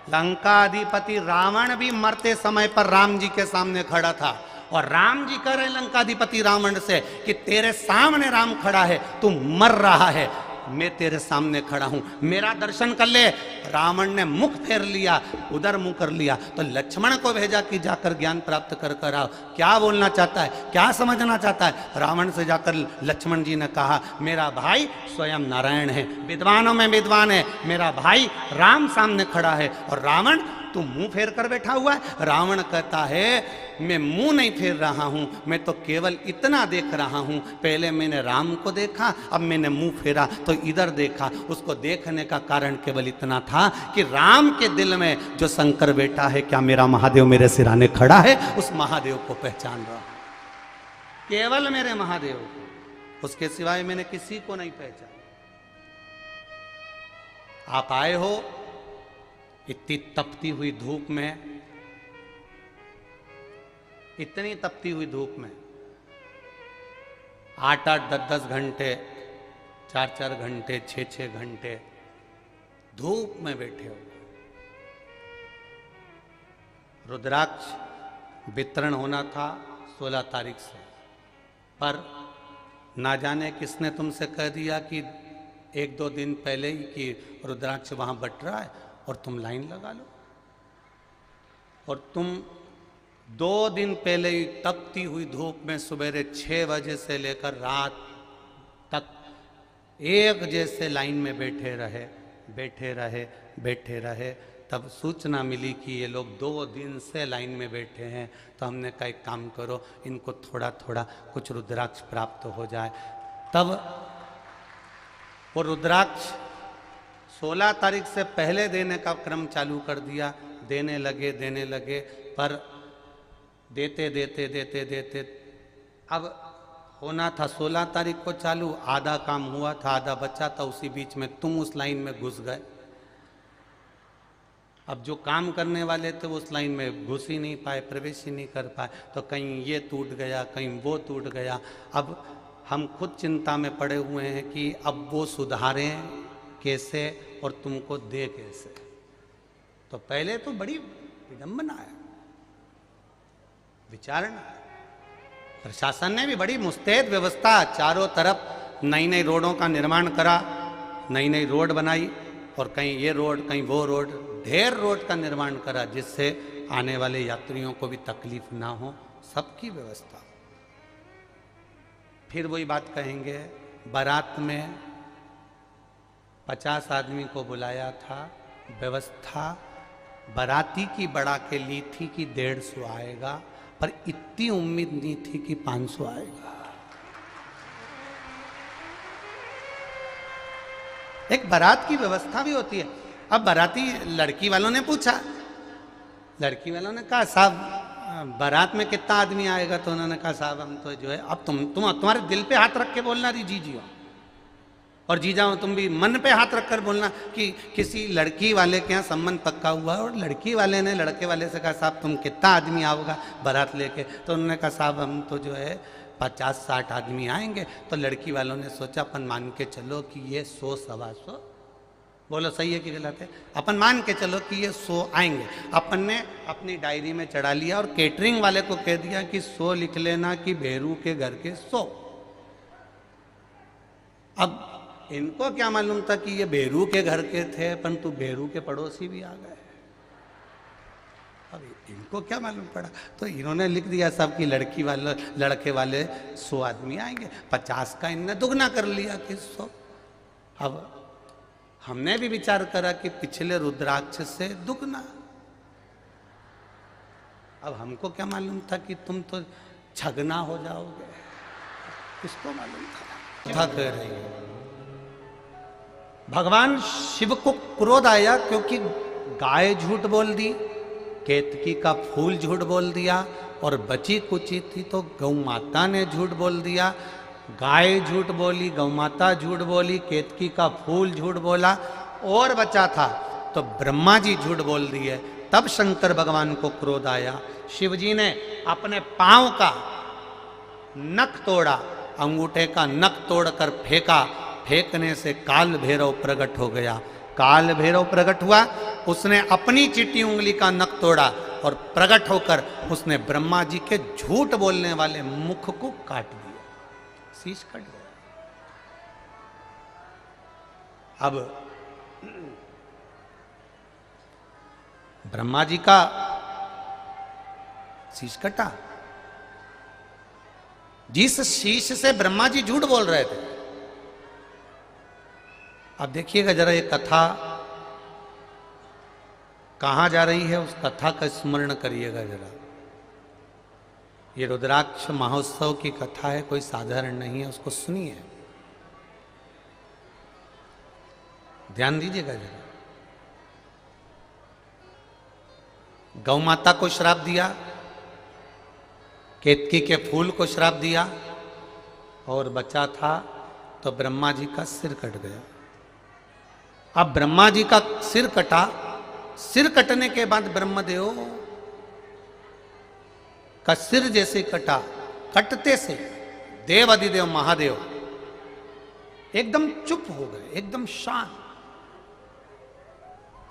लंकाधिपति रावण भी मरते समय पर राम जी के सामने खड़ा था, और राम जी कह रहे लंकाधिपति रावण से कि तेरे सामने राम खड़ा है, तू मर रहा है, मैं तेरे सामने खड़ा हूं, मेरा दर्शन कर ले। रावण ने मुख फेर लिया, उधर मुंह कर लिया, तो लक्ष्मण को भेजा कि जाकर ज्ञान प्राप्त कर कर आओ, क्या बोलना चाहता है, क्या समझना चाहता है। रावण से जाकर लक्ष्मण जी ने कहा मेरा भाई स्वयं नारायण है, विद्वानों में विद्वान है, मेरा भाई राम सामने खड़ा है। और रावण तू मुंह फेर कर बैठा हुआ है। रावण कहता है मैं मुंह नहीं फेर रहा हूं, मैं तो केवल इतना देख रहा हूं, पहले मैंने राम को देखा, अब मैंने मुंह फेरा तो इधर देखा। उसको देखने का कारण केवल इतना था कि राम के दिल में जो शंकर बैठा है, क्या मेरा महादेव मेरे सिराने खड़ा है, उस महादेव को पहचान रहा हूं, केवल मेरे महादेव को, उसके सिवाय मैंने किसी को नहीं पहचाना। आप आए हो इतनी तपती हुई धूप में, इतनी तपती हुई धूप में 8-8, 10-10 घंटे, 4-4 घंटे, 6-6 घंटे धूप में बैठे हो। रुद्राक्ष वितरण होना था 16 तारीख से, पर ना जाने किसने तुमसे कह दिया कि 1-2 दिन पहले ही कि रुद्राक्ष वहां बट रहा है और तुम लाइन लगा लो। और तुम 2 दिन पहले ही तपती हुई धूप में सवेरे 6 बजे से लेकर रात तक एक जैसे लाइन में बैठे रहे, बैठे रहे, बैठे रहे। तब सूचना मिली कि ये लोग 2 दिन से लाइन में बैठे हैं, तो हमने कहा एक काम करो, इनको थोड़ा थोड़ा कुछ रुद्राक्ष प्राप्त हो जाए। तब वो रुद्राक्ष 16 तारीख से पहले देने का क्रम चालू कर दिया। देने लगे, पर देते देते देते देते अब होना था 16 तारीख को चालू, आधा काम हुआ था, आधा बचा था, उसी बीच में तुम उस लाइन में घुस गए। अब जो काम करने वाले थे वो उस लाइन में घुस ही नहीं पाए, प्रवेश ही नहीं कर पाए, तो कहीं ये टूट गया, कहीं वो टूट गया। अब हम खुद चिंता में पड़े हुए हैं कि अब वो सुधारें कैसे और तुमको दे कैसे। तो पहले तो बड़ी विडंबना है, विचारणा। प्रशासन ने भी बड़ी मुस्तैद व्यवस्था, चारों तरफ नई नई रोडों का निर्माण करा, नई नई रोड बनाई, और कहीं ये रोड कहीं वो रोड, ढेर रोड का निर्माण करा, जिससे आने वाले यात्रियों को भी तकलीफ ना हो, सबकी व्यवस्था। फिर वही बात कहेंगे, बारात में 50 आदमी को बुलाया था, व्यवस्था बाराती की बढ़ा के ली थी कि 150 आएगा, पर इतनी उम्मीद नहीं थी कि 500 आएगा। एक बारात की व्यवस्था भी होती है। अब बाराती लड़की वालों ने पूछा, लड़की वालों ने कहा साहब बारात में कितना आदमी आएगा, तो उन्होंने कहा साहब हम तो जो है, अब तुम्हारे दिल पे हाथ रख के बोलना रही जी हो, और जीजा हो तुम भी मन पे हाथ रखकर बोलना कि किसी लड़की वाले के यहाँ संबंध पक्का हुआ है। और लड़की वाले ने लड़के वाले से कहा साहब तुम कितना आदमी आओगा बारात लेके, तो उन्होंने कहा साहब हम तो जो है 50-60 आदमी आएंगे। तो लड़की वालों ने सोचा अपन मान के चलो कि ये 100-125, बोलो सही है कि गलत है, अपन मान के चलो कि ये 100 आएंगे। अपन ने अपनी डायरी में चढ़ा लिया और केटरिंग वाले को कह दिया कि 100 लिख लेना कि भेरू के घर के 100। अब इनको क्या मालूम था कि ये भेरू के घर के थे, परंतु भेरू के पड़ोसी भी आ गए। अब इनको क्या मालूम पड़ा, तो इन्होंने लिख दिया सब कि लड़की वाले लड़के वाले 100 आदमी आएंगे, 50 का इनने दुगना कर लिया कि 100। अब हमने भी विचार करा कि पिछले रुद्राक्ष से दुगना। अब हमको क्या मालूम था कि तुम तो छगना हो जाओगे, किसको मालूम था। कथा कह रही है। भगवान शिव को क्रोध आया क्योंकि गाय झूठ बोल दी, केतकी का फूल झूठ बोल दिया, और बची कुची थी तो गौ माता ने झूठ बोल दिया। गाय झूठ बोली, गौ माता झूठ बोली, केतकी का फूल झूठ बोला, और बचा था तो ब्रह्मा जी झूठ बोल दिए। तब शंकर भगवान को क्रोध आया। शिव जी ने अपने पांव का नख तोड़ा, अंगूठे का नख तोड़कर फेंका। फेंकने से काल भैरव प्रकट हो गया। काल भैरव प्रकट हुआ, उसने अपनी चिट्टी उंगली का नख तोड़ा और प्रकट होकर उसने ब्रह्मा जी के झूठ बोलने वाले मुख को काट दिया, शीश कट गया। अब ब्रह्मा जी का शीश कटा। जिस शीश से ब्रह्मा जी झूठ बोल रहे थे। अब देखिएगा जरा ये कथा कहां जा रही है, उस कथा का स्मरण करिएगा जरा। ये रुद्राक्ष महोत्सव की कथा है, कोई साधारण नहीं है, उसको सुनिए, ध्यान दीजिएगा जरा। गौ माता को श्राप दिया, केतकी के फूल को श्राप दिया, और बचा था तो ब्रह्मा जी का सिर कट गया। अब ब्रह्मा जी का सिर कटा। सिर कटने के बाद ब्रह्मदेव का सिर जैसे कटा, कटते से देव अधिदेव महादेव एकदम चुप हो गए, एकदम शांत,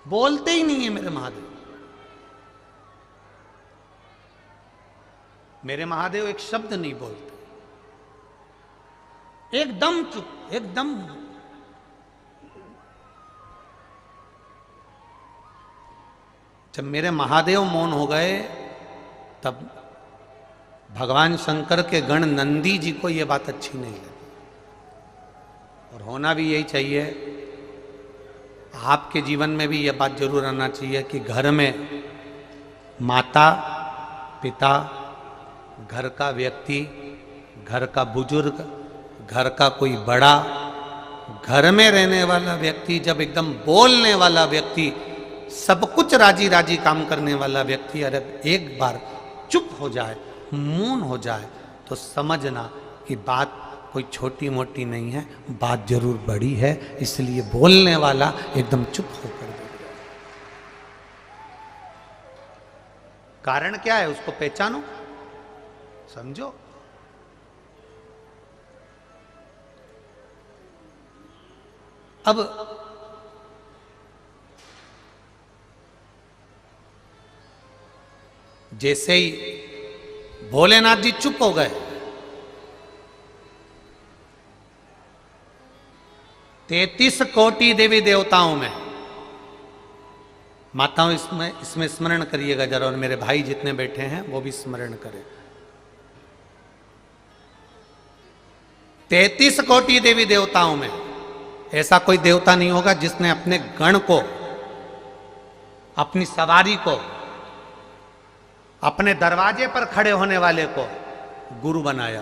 बोलते ही नहीं है मेरे महादेव। मेरे महादेव एक शब्द नहीं बोलते, एकदम चुप, एकदम। जब मेरे महादेव मौन हो गए तब भगवान शंकर के गण नंदी जी को यह बात अच्छी नहीं लगी। और होना भी यही चाहिए, आपके जीवन में भी यह बात जरूर आना चाहिए कि घर में माता पिता, घर का व्यक्ति, घर का बुजुर्ग, घर का कोई बड़ा, घर में रहने वाला व्यक्ति, जब एकदम बोलने वाला व्यक्ति, सब कुछ राजी राजी काम करने वाला व्यक्ति अरे एक बार चुप हो जाए, मौन हो जाए, तो समझना कि बात कोई छोटी मोटी नहीं है, बात जरूर बड़ी है। इसलिए बोलने वाला एकदम चुप होकर बैठ गया। कारण क्या है, उसको पहचानो, समझो। अब जैसे ही भोलेनाथ जी चुप हो गए, 33 कोटि देवी देवताओं में, माताओं इसमें स्मरण करिएगा जरा, और मेरे भाई जितने बैठे हैं वो भी स्मरण करें। 33 कोटि देवी देवताओं में ऐसा कोई देवता नहीं होगा जिसने अपने गण को, अपनी सवारी को, अपने दरवाजे पर खड़े होने वाले को गुरु बनाया।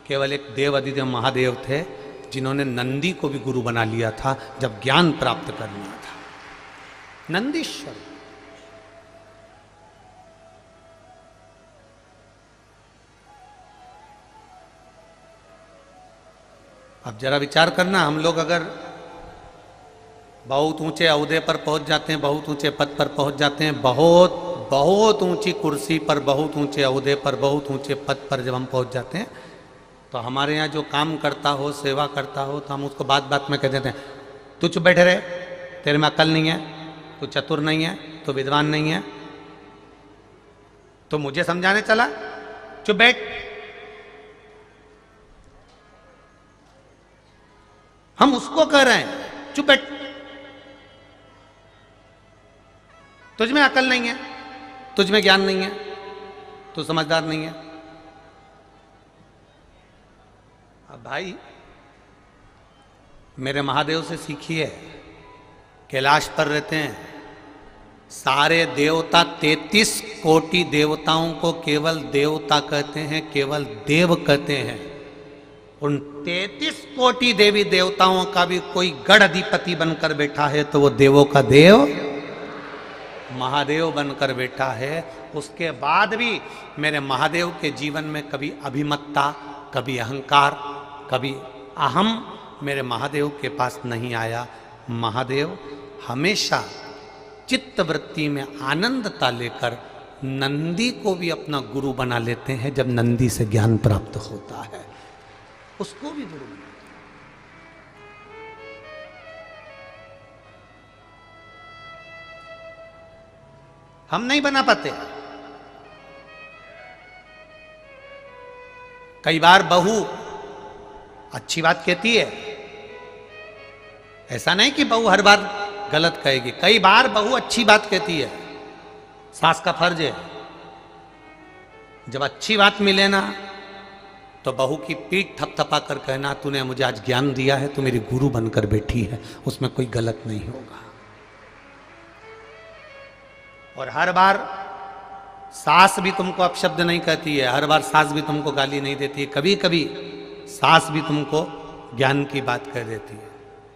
केवल एक देव अधिदेव महादेव थे जिन्होंने नंदी को भी गुरु बना लिया था जब ज्ञान प्राप्त करना था, नंदीश्वर। अब जरा विचार करना, हम लोग अगर बहुत ऊंचे अहदे पर पहुंच जाते हैं, बहुत ऊंचे पद पर पहुंच जाते हैं, बहुत बहुत ऊंची कुर्सी पर, बहुत ऊंचे अहदे पर, बहुत ऊंचे पद पर जब हम पहुंच जाते हैं, तो हमारे यहाँ जो काम करता हो, सेवा करता हो, तो हम उसको बात बात में कह देते हैं, तू चुप बैठे रहे, तेरे में अकल नहीं है, तू चतुर नहीं है, तू विद्वान नहीं है, तो मुझे समझाने चला, चुप बैठ। हम उसको कह रहे हैं चुप बैठ, तुझ में अकल नहीं है, तुझ में ज्ञान नहीं है, तू समझदार नहीं है। अब भाई मेरे महादेव से सीखिए, कैलाश पर रहते हैं, सारे देवता 33 कोटि देवताओं को केवल देवता कहते हैं, केवल देव कहते हैं। उन 33 कोटि देवी देवताओं का भी कोई गढ़ अधिपति बनकर बैठा है तो वो देवों का देव महादेव बनकर बैठा है। उसके बाद भी मेरे महादेव के जीवन में कभी अभिमत्ता, कभी अहंकार, कभी अहम मेरे महादेव के पास नहीं आया। महादेव हमेशा चित्त वृत्ति में आनंदता लेकर नंदी को भी अपना गुरु बना लेते हैं। जब नंदी से ज्ञान प्राप्त होता है उसको भी गुरु बना। हम नहीं बना पाते। कई बार बहू अच्छी बात कहती है, ऐसा नहीं कि बहू हर बार गलत कहेगी। कई बार बहू अच्छी बात कहती है, सास का फर्ज है जब अच्छी बात मिले ना तो बहू की पीठ थपथपा कर कहना तूने मुझे आज ज्ञान दिया है, तू मेरी गुरु बनकर बैठी है, उसमें कोई गलत नहीं होगा। और हर बार सास भी तुमको अपशब्द नहीं कहती है, हर बार सास भी तुमको गाली नहीं देती है। कभी कभी सास भी तुमको ज्ञान की बात कह देती है।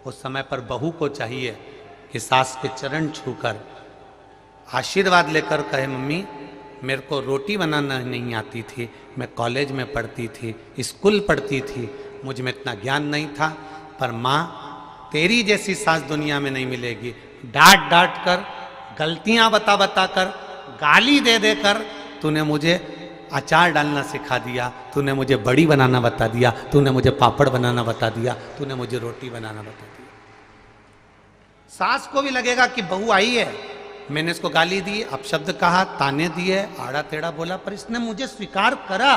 उस समय पर बहू को चाहिए कि सास के चरण छूकर आशीर्वाद लेकर कहे मम्मी मेरे को रोटी बनाना नहीं आती थी, मैं कॉलेज में पढ़ती थी, स्कूल पढ़ती थी, मुझ में इतना ज्ञान नहीं था, पर माँ तेरी जैसी सास दुनिया में नहीं मिलेगी। डांट डांट कर, गलतियां बता बता कर, गाली दे देकर तूने मुझे अचार डालना सिखा दिया, तूने मुझे बड़ी बनाना बता दिया, तूने मुझे पापड़ बनाना बता दिया, तूने मुझे रोटी बनाना बता दिया। सास को भी लगेगा कि बहू आई है, मैंने इसको गाली दी, अपशब्द कहा, ताने दिए, आड़ा टेढ़ा बोला, पर इसने मुझे स्वीकार करा,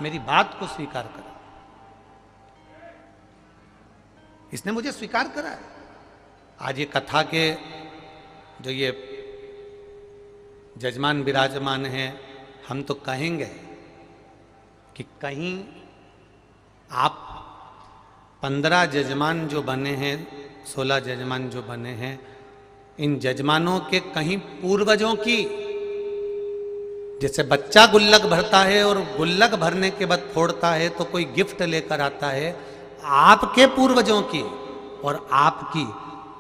मेरी बात को स्वीकार करा, इसने मुझे स्वीकार करा। आज ये कथा के जो ये जजमान विराजमान हैं, हम तो कहेंगे कि कहीं आप 15 जजमान जो बने हैं, 16 जजमान जो बने हैं, इन जजमानों के कहीं पूर्वजों की, जैसे बच्चा गुल्लक भरता है और गुल्लक भरने के बाद फोड़ता है तो कोई गिफ्ट लेकर आता है, आपके पूर्वजों की और आपकी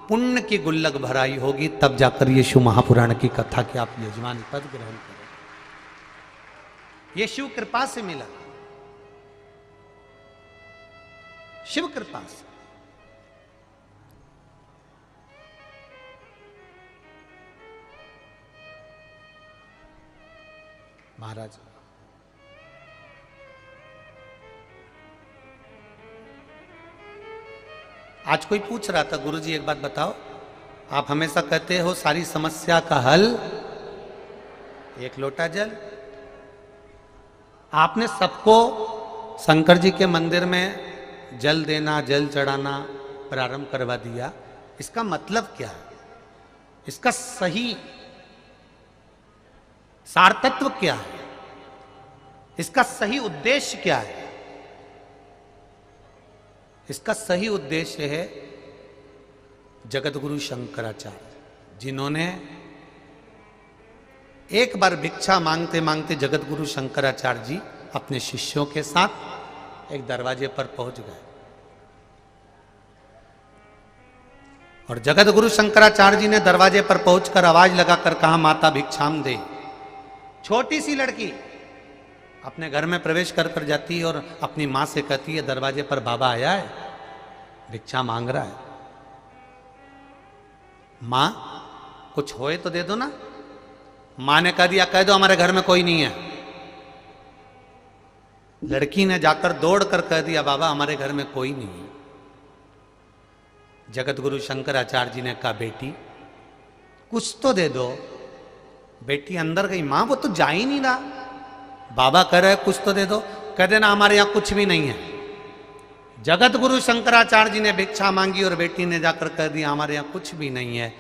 पुण्य की गुल्लक भराई होगी, तब जाकर ये शिव महापुराण की कथा के आप यजमान पद ग्रहण करें। ये शिव कृपा से मिला, शिव कृपा से। महाराज आज कोई पूछ रहा था, गुरुजी एक बात बताओ, आप हमेशा कहते हो सारी समस्या का हल एक लोटा जल। आपने सबको शंकर जी के मंदिर में जल देना, जल चढ़ाना प्रारंभ करवा दिया, इसका मतलब क्या है? इसका सही सारतत्व क्या है? इसका सही उद्देश्य क्या है? इसका सही उद्देश्य है जगत गुरु शंकराचार्य, जिन्होंने एक बार भिक्षा मांगते मांगते जगत गुरु शंकराचार्य जी अपने शिष्यों के साथ एक दरवाजे पर पहुंच गए और जगत गुरु शंकराचार्य जी ने दरवाजे पर पहुंचकर आवाज लगाकर कहा, माता भिक्षाम दे। छोटी सी लड़की अपने घर में प्रवेश कर कर जाती है और अपनी मां से कहती है, दरवाजे पर बाबा आया है, भिक्षा मांग रहा है, मां कुछ होए तो दे दो ना। मां ने कह दिया, कह दो हमारे घर में कोई नहीं है। लड़की ने जाकर दौड़ कर कह दिया, बाबा हमारे घर में कोई नहीं है। जगत गुरु शंकराचार्य जी ने कहा, बेटी कुछ तो दे दो। बेटी अंदर गई, मां वो तो जा ही नहीं रहा, बाबा कह रहे कुछ तो दे दो। कह देना हमारे यहां कुछ भी नहीं है। जगत गुरु शंकराचार्य जी ने भिक्षा मांगी और बेटी ने जाकर कह दिया, हमारे यहां कुछ भी नहीं है।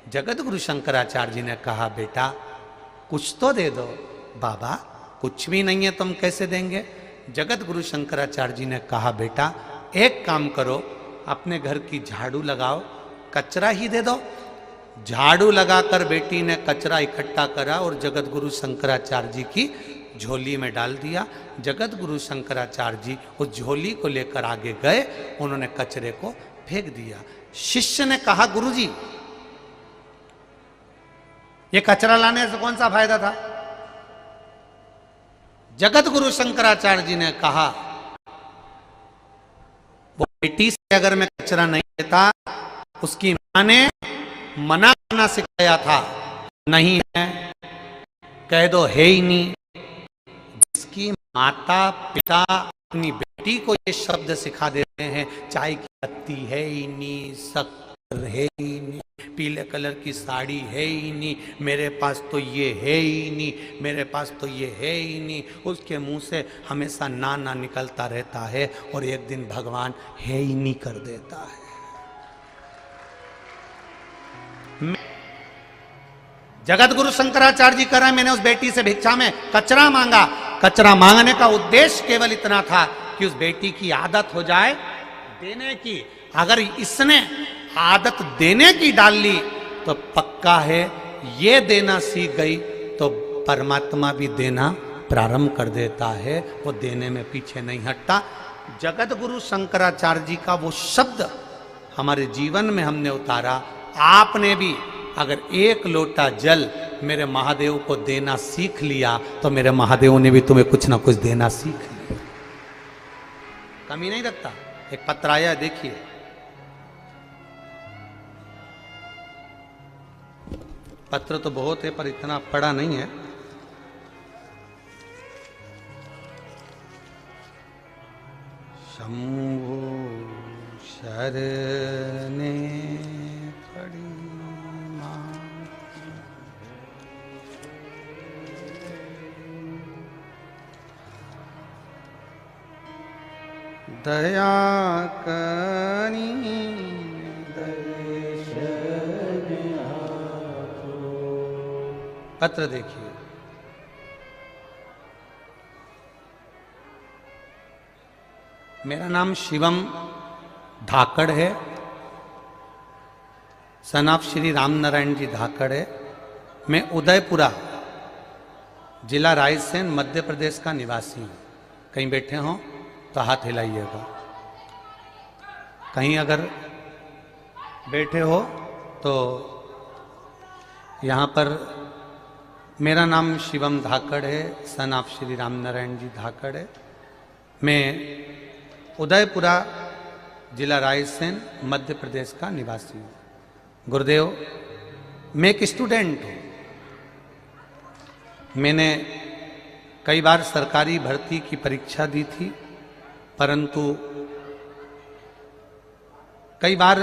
जगत गुरु शंकराचार्य जी ने कहा, बेटा कुछ तो दे दो। बाबा कुछ भी नहीं है, तुम कैसे देंगे? जगत गुरु शंकराचार्य जी ने कहा, बेटा एक काम करो, अपने घर की झाड़ू लगाओ, कचरा ही दे दो। झाड़ू लगाकर बेटी ने कचरा इकट्ठा करा और जगत गुरु शंकराचार्य जी की झोली में डाल दिया। जगत गुरु शंकराचार्य जी उस झोली को लेकर आगे गए, उन्होंने कचरे को फेंक दिया। शिष्य ने कहा, गुरुजी ये कचरा लाने से कौन सा फायदा था? जगत गुरु शंकराचार्य जी ने कहा, वो बेटी से अगर मैं कचरा नहीं लेता, उसकी मां ने मना करना सिखाया था, नहीं है कह दो है ही नहीं। जिसकी माता पिता अपनी बेटी को ये शब्द सिखा देते हैं, चाय की पत्ती है ही नहीं, शक्कर है ही नहीं, पीले कलर की साड़ी है ही नहीं, मेरे पास तो ये है ही नहीं, मेरे पास तो ये है ही नहीं, उसके मुंह से हमेशा ना ना निकलता रहता है और एक दिन भगवान है ही नहीं कर देता है। जगत गुरु शंकराचार्य जी कह रहे हैं, मैंने उस बेटी से भिक्षा में कचरा मांगा। कचरा मांगने का उद्देश्य केवल इतना था कि उस बेटी की आदत हो जाए देने की। अगर इसने आदत देने की डाल ली तो पक्का है ये देना सीख गई तो परमात्मा भी देना प्रारंभ कर देता है, वो देने में पीछे नहीं हटता। जगत गुरु शंकराचार्य जी का वो शब्द हमारे जीवन में हमने उतारा। आपने भी अगर एक लोटा जल मेरे महादेव को देना सीख लिया तो मेरे महादेव ने भी तुम्हें कुछ ना कुछ देना सीख लिया, कमी नहीं रखता। एक पत्र आया, देखिए, पत्र तो बहुत है पर इतना पढ़ा नहीं है। शंभु शरणे पड़ी दया करी पत्र देखिए। मेरा नाम शिवम धाकड़ है, सन ऑफ श्री राम नारायण जी धाकड़ है। मैं उदयपुरा जिला रायसेन मध्य प्रदेश का निवासी हूँ। कहीं बैठे हों तो हाथ हिलाइएगा, कहीं अगर बैठे हो तो। यहाँ पर मेरा नाम शिवम धाकड़ है, सन ऑफ श्री राम नारायण जी धाकड़ है। मैं उदयपुरा जिला रायसेन मध्य प्रदेश का निवासी हूँ। गुरुदेव, मैं एक स्टूडेंट हूँ। मैंने कई बार सरकारी भर्ती की परीक्षा दी थी, परंतु कई बार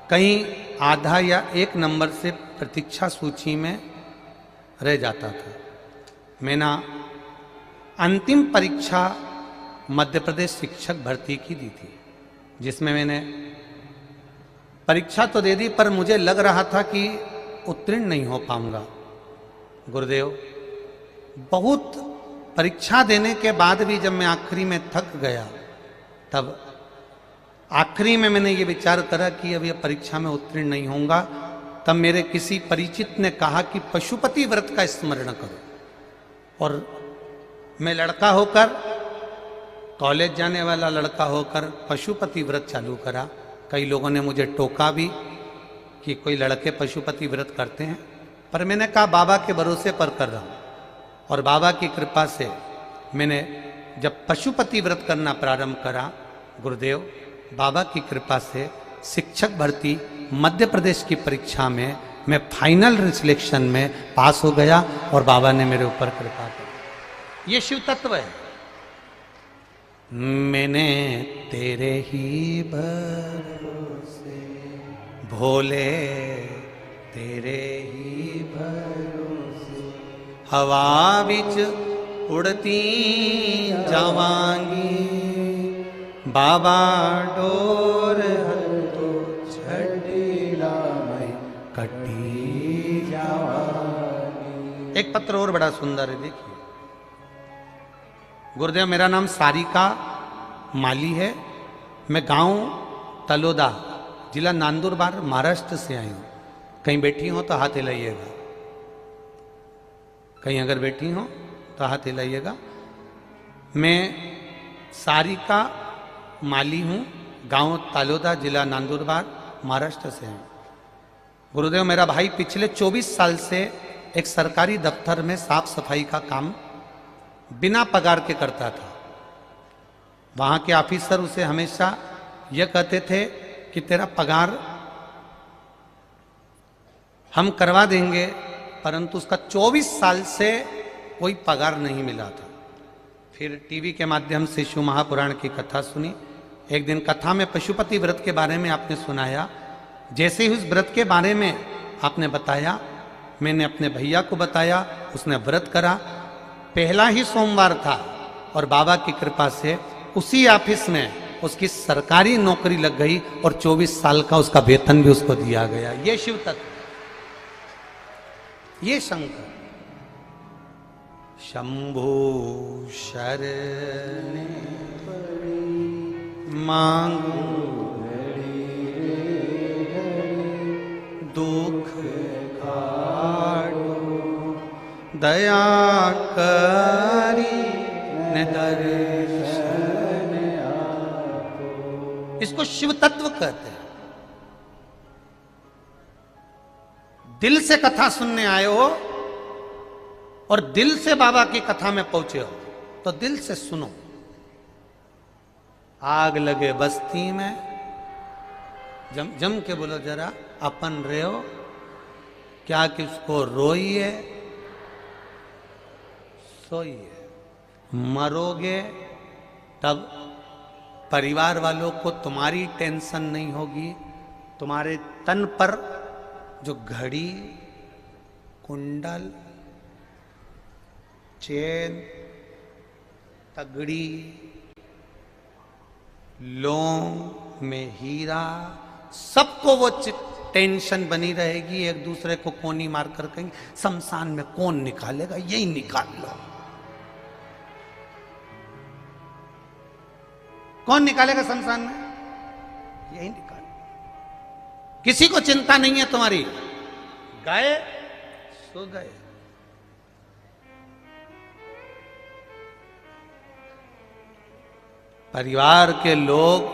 कहीं आधा या एक नंबर से प्रतीक्षा सूची में रह जाता था। मैंने अंतिम परीक्षा मध्य प्रदेश शिक्षक भर्ती की दी थी, जिसमें मैंने परीक्षा तो दे दी पर मुझे लग रहा था कि उत्तीर्ण नहीं हो पाऊंगा। गुरुदेव, बहुत परीक्षा देने के बाद भी जब मैं आखिरी में थक गया, तब आखिरी में मैंने ये विचार करा कि अब ये परीक्षा में उत्तीर्ण नहीं होऊंगा। तब मेरे किसी परिचित ने कहा कि पशुपति व्रत का स्मरण करो, और मैं लड़का होकर, कॉलेज जाने वाला लड़का होकर पशुपति व्रत चालू करा। कई लोगों ने मुझे टोका भी कि कोई लड़के पशुपति व्रत करते हैं, पर मैंने कहा बाबा के भरोसे पर कर रहा हूँ। और बाबा की कृपा से मैंने जब पशुपति व्रत करना प्रारंभ करा, गुरुदेव, बाबा की कृपा से शिक्षक भर्ती मध्य प्रदेश की परीक्षा में मैं फाइनल सिलेक्शन में पास हो गया और बाबा ने मेरे ऊपर कृपा की। ये शिव तत्व है। मैंने तेरे ही भरोसे भोले, तेरे ही भरोसे हवा बिच उड़ती जावांगी, बाबा डोर हतो छड़ीला में कटी जावांगी। एक पत्र और बड़ा सुंदर है, देखिए। गुरुदेव, मेरा नाम सारिका माली है। मैं गांव तलोदा, जिला नंदुरबार, महाराष्ट्र से आई हूँ। कहीं बैठी हो तो हाथ हिलाइएगा, कहीं अगर बैठी हो तो हाथ हिलाइएगा। मैं सारी का माली हूँ, गांव तालोदा, जिला नंदुरबार, महाराष्ट्र से हूँ। गुरुदेव, मेरा भाई पिछले 24 साल से एक सरकारी दफ्तर में साफ सफाई का काम बिना पगार के करता था। वहां के ऑफिसर उसे हमेशा यह कहते थे कि तेरा पगार हम करवा देंगे, परंतु उसका 24 साल से कोई पगार नहीं मिला था। फिर टीवी के माध्यम से शिव महापुराण की कथा सुनी। एक दिन कथा में पशुपति व्रत के बारे में आपने सुनाया। जैसे ही उस व्रत के बारे में आपने बताया, मैंने अपने भैया को बताया, उसने व्रत करा। पहला ही सोमवार था और बाबा की कृपा से उसी ऑफिस में उसकी सरकारी नौकरी लग गई और 24 साल का उसका वेतन भी उसको दिया गया। ये शिव तत्व, ये शंकर। शंभो शरण मांगो दुख काटो, दया करी न दर्शन आपो। इसको शिव तत्व कहते हैं। दिल से कथा सुनने आए हो और दिल से बाबा की कथा में पहुंचे हो तो दिल से सुनो। आग लगे बस्ती में, जम के बोलो जरा, अपन रहो क्या कि उसको रोइए सोइए। मरोगे तब परिवार वालों को तुम्हारी टेंशन नहीं होगी। तुम्हारे तन पर जो घड़ी, कुंडल, चेन, तगड़ी, लौंग में हीरा, सबको वो टेंशन बनी रहेगी। एक दूसरे को कोनी मार कर कहेंगे शमशान में कौन निकालेगा, यही निकाल लो। कौन निकालेगा शमशान में, यही निकाल। किसी को चिंता नहीं है तुम्हारी। गए सो गए। परिवार के लोग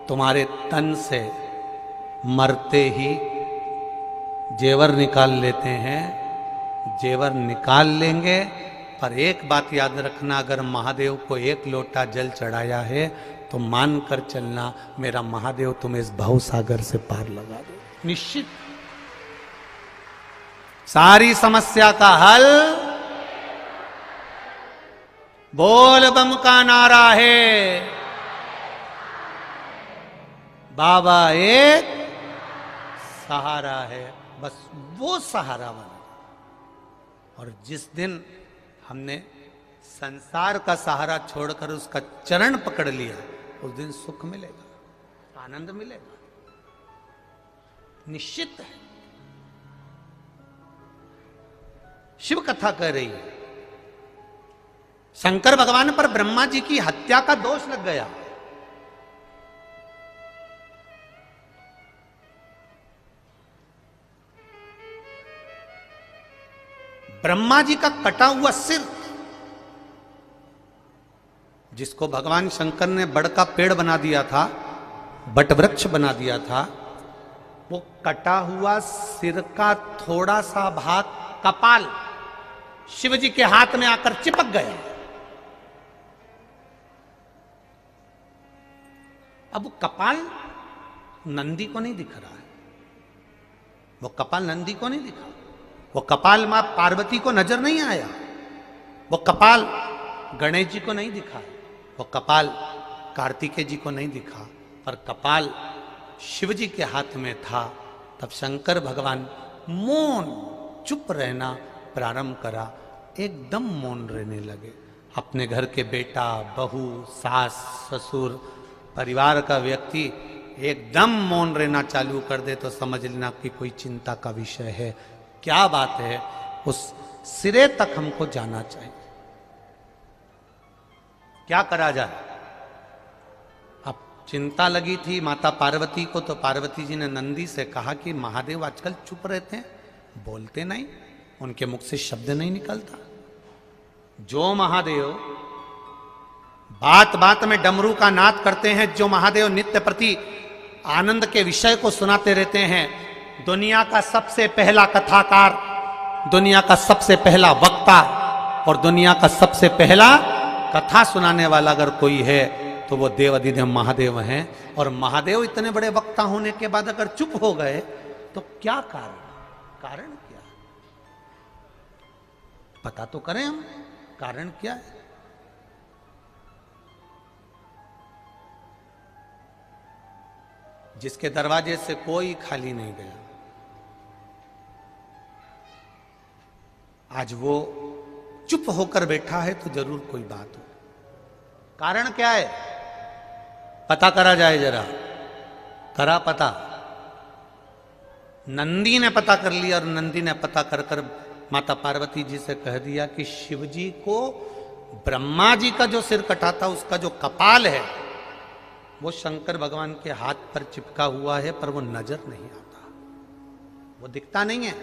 तुम्हारे तन से मरते ही जेवर निकाल लेते हैं। जेवर निकाल लेंगे, पर एक बात याद रखना, अगर महादेव को एक लोटा जल चढ़ाया है तो मान कर चलना, मेरा महादेव तुम्हें इस भव सागर से पार लगा दे। निश्चित सारी समस्या का हल बोल बम का नारा है। बाबा एक सहारा है, बस वो सहारा बना। और जिस दिन हमने संसार का सहारा छोड़कर उसका चरण पकड़ लिया, उस दिन सुख मिलेगा, आनंद मिलेगा, निश्चित है। शिव कथा कह रही है, शंकर भगवान पर ब्रह्मा जी की हत्या का दोष लग गया। ब्रह्मा जी का कटा हुआ सिर, जिसको भगवान शंकर ने बड़ का पेड़ बना दिया था, बट वृक्ष बना दिया था, वो कटा हुआ सिर का थोड़ा सा भाग कपाल शिव जी के हाथ में आकर चिपक गया। अब वो कपाल नंदी को नहीं दिख रहा है, वो कपाल नंदी को नहीं दिखा, वो कपाल मां पार्वती को नजर नहीं आया, वो कपाल गणेश जी को नहीं दिखा, वो कपाल कार्तिकेय जी को नहीं दिखा, पर कपाल शिव जी के हाथ में था। तब शंकर भगवान मौन चुप रहना प्रारंभ करा, एकदम मौन रहने लगे। अपने घर के बेटा, बहू, सास, ससुर, परिवार का व्यक्ति एकदम मौन रहना चालू कर दे तो समझ लेना कि कोई चिंता का विषय है। क्या बात है, उस सिरे तक हमको जाना चाहिए। क्या करा जाए? अब चिंता लगी थी माता पार्वती को, तो पार्वती जी ने नंदी से कहा कि महादेव आजकल चुप रहते हैं, बोलते नहीं, उनके मुख से शब्द नहीं निकलता। जो महादेव बात बात में डमरू का नाद करते हैं, जो महादेव नित्य प्रति आनंद के विषय को सुनाते रहते हैं, दुनिया का सबसे पहला कथाकार, दुनिया का सबसे पहला वक्ता और दुनिया का सबसे पहला कथा सुनाने वाला अगर कोई है तो वो देवाधिदेव महादेव हैं। और महादेव इतने बड़े वक्ता होने के बाद अगर चुप हो गए तो क्या कारण, कारण क्या, पता तो करें हम कारण क्या है। जिसके दरवाजे से कोई खाली नहीं गया, आज वो चुप होकर बैठा है तो जरूर कोई बात हो। कारण क्या है, पता करा जाए जरा, करा पता। नंदी ने पता कर लिया और नंदी ने पता कर कर माता पार्वती जी से कह दिया कि शिव जी को ब्रह्मा जी का जो सिर कटा था उसका जो कपाल है वो शंकर भगवान के हाथ पर चिपका हुआ है, पर वो नजर नहीं आता, वो दिखता नहीं है।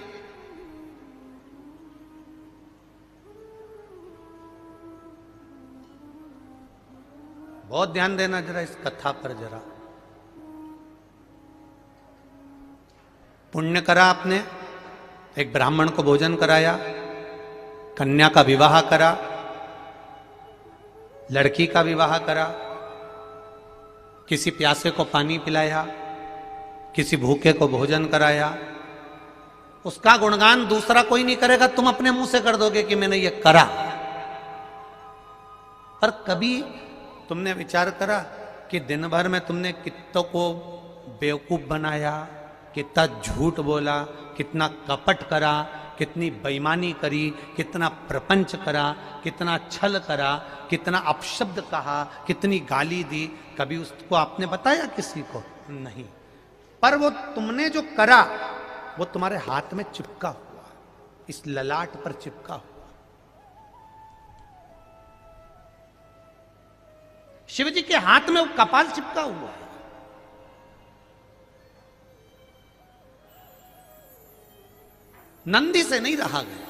बहुत ध्यान देना जरा इस कथा पर जरा। पुण्य करा आपने, एक ब्राह्मण को भोजन कराया, कन्या का विवाह करा, लड़की का विवाह करा, किसी प्यासे को पानी पिलाया, किसी भूखे को भोजन कराया, उसका गुणगान दूसरा कोई नहीं करेगा, तुम अपने मुंह से कर दोगे कि मैंने ये करा। पर कभी तुमने विचार करा कि दिन भर में तुमने कितनों को बेवकूफ बनाया, कितना झूठ बोला, कितना कपट करा, कितनी बेईमानी करी, कितना प्रपंच करा, कितना छल करा, कितना अपशब्द कहा, कितनी गाली दी, कभी उसको आपने बताया किसी को? नहीं। पर वो तुमने जो करा वो तुम्हारे हाथ में चिपका हुआ, इस ललाट पर चिपका हुआ। शिव जी के हाथ में वो कपाल चिपका हुआ है। नंदी से नहीं रहा गया,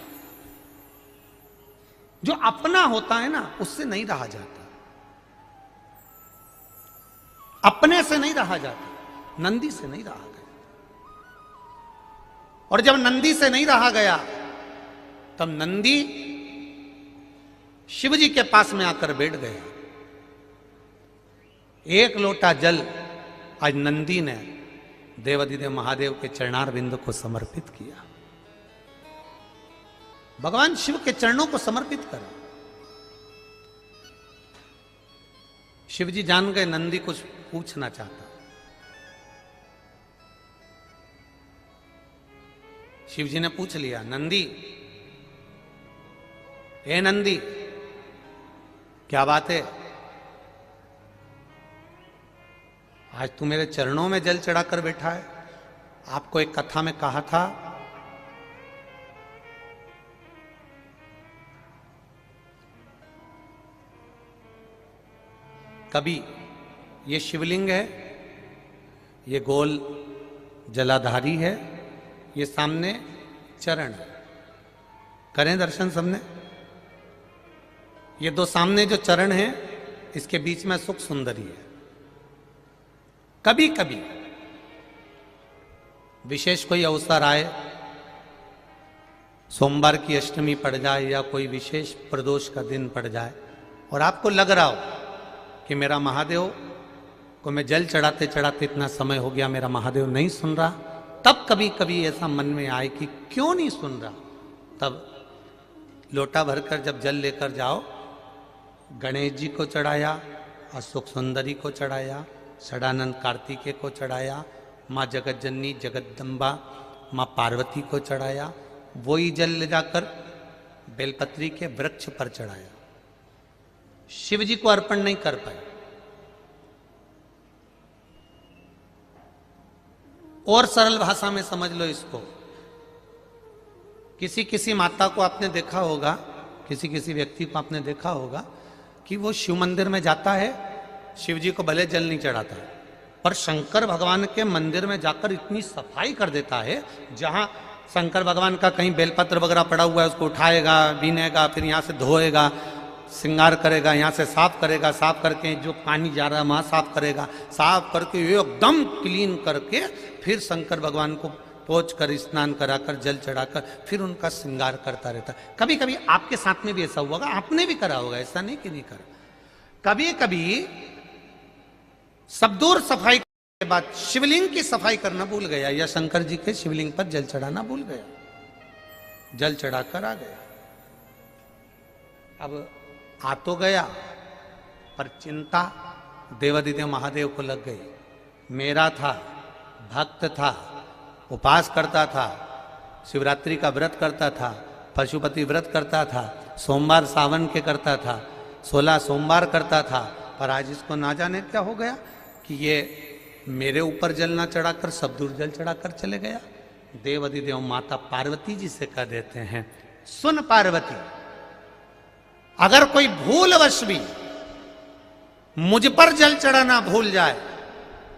जो अपना होता है ना उससे नहीं रहा जाता, अपने से नहीं रहा जाता, नंदी से नहीं रहा गया। और जब नंदी से नहीं रहा गया तब नंदी शिव जी के पास में आकर बैठ गया। एक लोटा जल आज नंदी ने देवाधिदेव महादेव के चरणार बिंदु को समर्पित किया, भगवान शिव के चरणों को समर्पित करा। शिव जी जान गए नंदी कुछ पूछना चाहता। शिव जी ने पूछ लिया, नंदी, ए नंदी, क्या बात है? आज तू मेरे चरणों में जल चढ़ाकर बैठा है। आपको एक कथा में कहा था कभी ये शिवलिंग है, ये गोल जलाधारी है, ये सामने चरण है, करें दर्शन सबने। ये दो सामने जो चरण है इसके बीच में सुख सुंदरी है। कभी कभी विशेष कोई अवसर आए, सोमवार की अष्टमी पड़ जाए या कोई विशेष प्रदोष का दिन पड़ जाए और आपको लग रहा हो कि मेरा महादेव को मैं जल चढ़ाते चढ़ाते इतना समय हो गया, मेरा महादेव नहीं सुन रहा, तब कभी कभी ऐसा मन में आए कि क्यों नहीं सुन रहा, तब लोटा भरकर जब जल लेकर जाओ, गणेश जी को चढ़ाया, अशोक सुंदरी को चढ़ाया, षडानंद कार्तिकेय को चढ़ाया, माँ जगतजननी जगदम्बा माँ पार्वती को चढ़ाया, वही जल ले जाकर बेलपत्री के वृक्ष पर चढ़ाया, शिव जी को अर्पण नहीं कर पाए। और सरल भाषा में समझ लो इसको, किसी किसी माता को आपने देखा होगा, किसी किसी व्यक्ति को आपने देखा होगा कि वो शिव मंदिर में जाता है, शिव जी को भले जल नहीं चढ़ाता है, पर शंकर भगवान के मंदिर में जाकर इतनी सफाई कर देता है, जहां शंकर भगवान का कहीं बेलपत्र वगैरह पड़ा हुआ है उसको उठाएगा, बीनेगा, फिर यहाँ से धोएगा, श्रृंगार करेगा, यहाँ से साफ करेगा, साफ करके जो पानी जा रहा है वहाँ साफ करेगा, साफ करके एकदम क्लीन करके फिर शंकर भगवान को पोंछ कर, स्नान कराकर, जल चढ़ाकर फिर उनका श्रृंगार करता रहता। कभी कभी आपके साथ में भी ऐसा हुआ होगा, आपने भी करा होगा, ऐसा नहीं कि नहीं करा। कभी कभी सब दूर सफाई के बाद शिवलिंग की सफाई करना भूल गया, या शंकर जी के शिवलिंग पर जल चढ़ाना भूल गया, जल चढ़ाकर आ गया। अब आ तो गया, पर चिंता देवादिदेव महादेव को लग गई। मेरा था, भक्त था, उपास करता था, शिवरात्रि का व्रत करता था, पशुपति व्रत करता था, सोमवार सावन के करता था, 16 सोमवार करता था, पर आज इसको ना जाने क्या हो गया कि ये मेरे ऊपर जल ना चढ़ाकर सब दूर जल चढ़ाकर चले गया। देवादिदेव माता पार्वती जी से कह देते हैं, सुन पार्वती, अगर कोई भूलवश भी मुझ पर जल चढ़ाना भूल जाए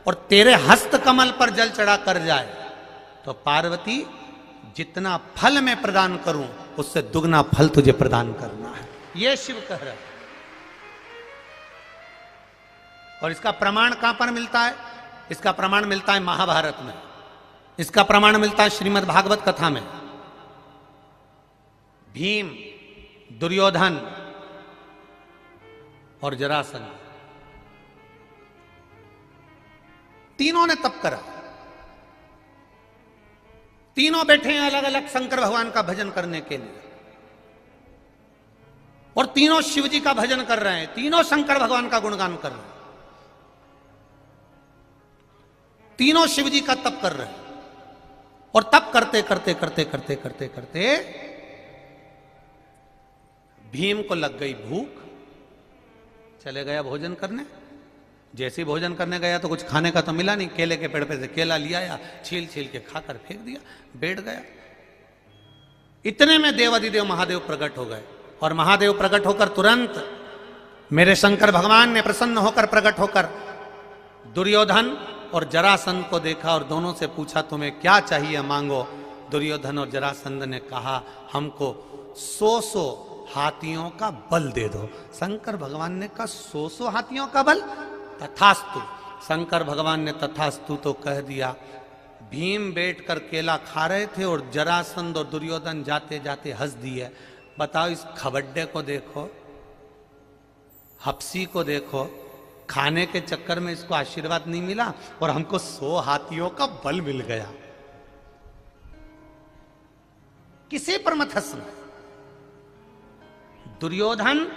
और तेरे हस्त कमल पर जल चढ़ा कर जाए तो पार्वती जितना फल मैं प्रदान करूं उससे दुगना फल तुझे प्रदान करना है, यह शिव कह रहा है। और इसका प्रमाण कहां पर मिलता है? इसका प्रमाण मिलता है महाभारत में, इसका प्रमाण मिलता है श्रीमद् भागवत कथा में। भीम, दुर्योधन और जरासंध तीनों ने तप करा, तीनों बैठे हैं अलग अलग शंकर भगवान का भजन करने के लिए, और तीनों शिव जी का भजन कर रहे हैं, तीनों शंकर भगवान का गुणगान कर रहे हैं, तीनों शिव जी का तप कर रहे हैं। और तप करते करते करते करते करते करते भीम को लग गई भूख, चले गया भोजन करने। जैसे ही भोजन करने गया तो कुछ खाने का तो मिला नहीं, केले के पेड़ पे से केला लिया या छील छील के खाकर फेंक दिया, बैठ गया। इतने में देवादिदेव महादेव प्रकट हो गए, और महादेव प्रकट होकर तुरंत मेरे शंकर भगवान ने प्रसन्न होकर प्रकट होकर दुर्योधन और जरासंध को देखा और दोनों से पूछा, तुम्हें क्या चाहिए मांगो। दुर्योधन और जरासंध ने कहा, हमको 100 हाथियों का बल दे दो। शंकर भगवान ने कहा, 100 हाथियों का बल? तथास्तु। शंकर भगवान ने तथास्तु तो कह दिया। भीम बैठकर केला खा रहे थे और जरासंध और दुर्योधन जाते जाते हंस दिए। बताओ, इस खबड्डे को देखो, हप्सी को देखो, खाने के चक्कर में इसको आशीर्वाद नहीं मिला और हमको 100 हाथियों का बल मिल गया। किसी पर मत हंसना। दुर्योधन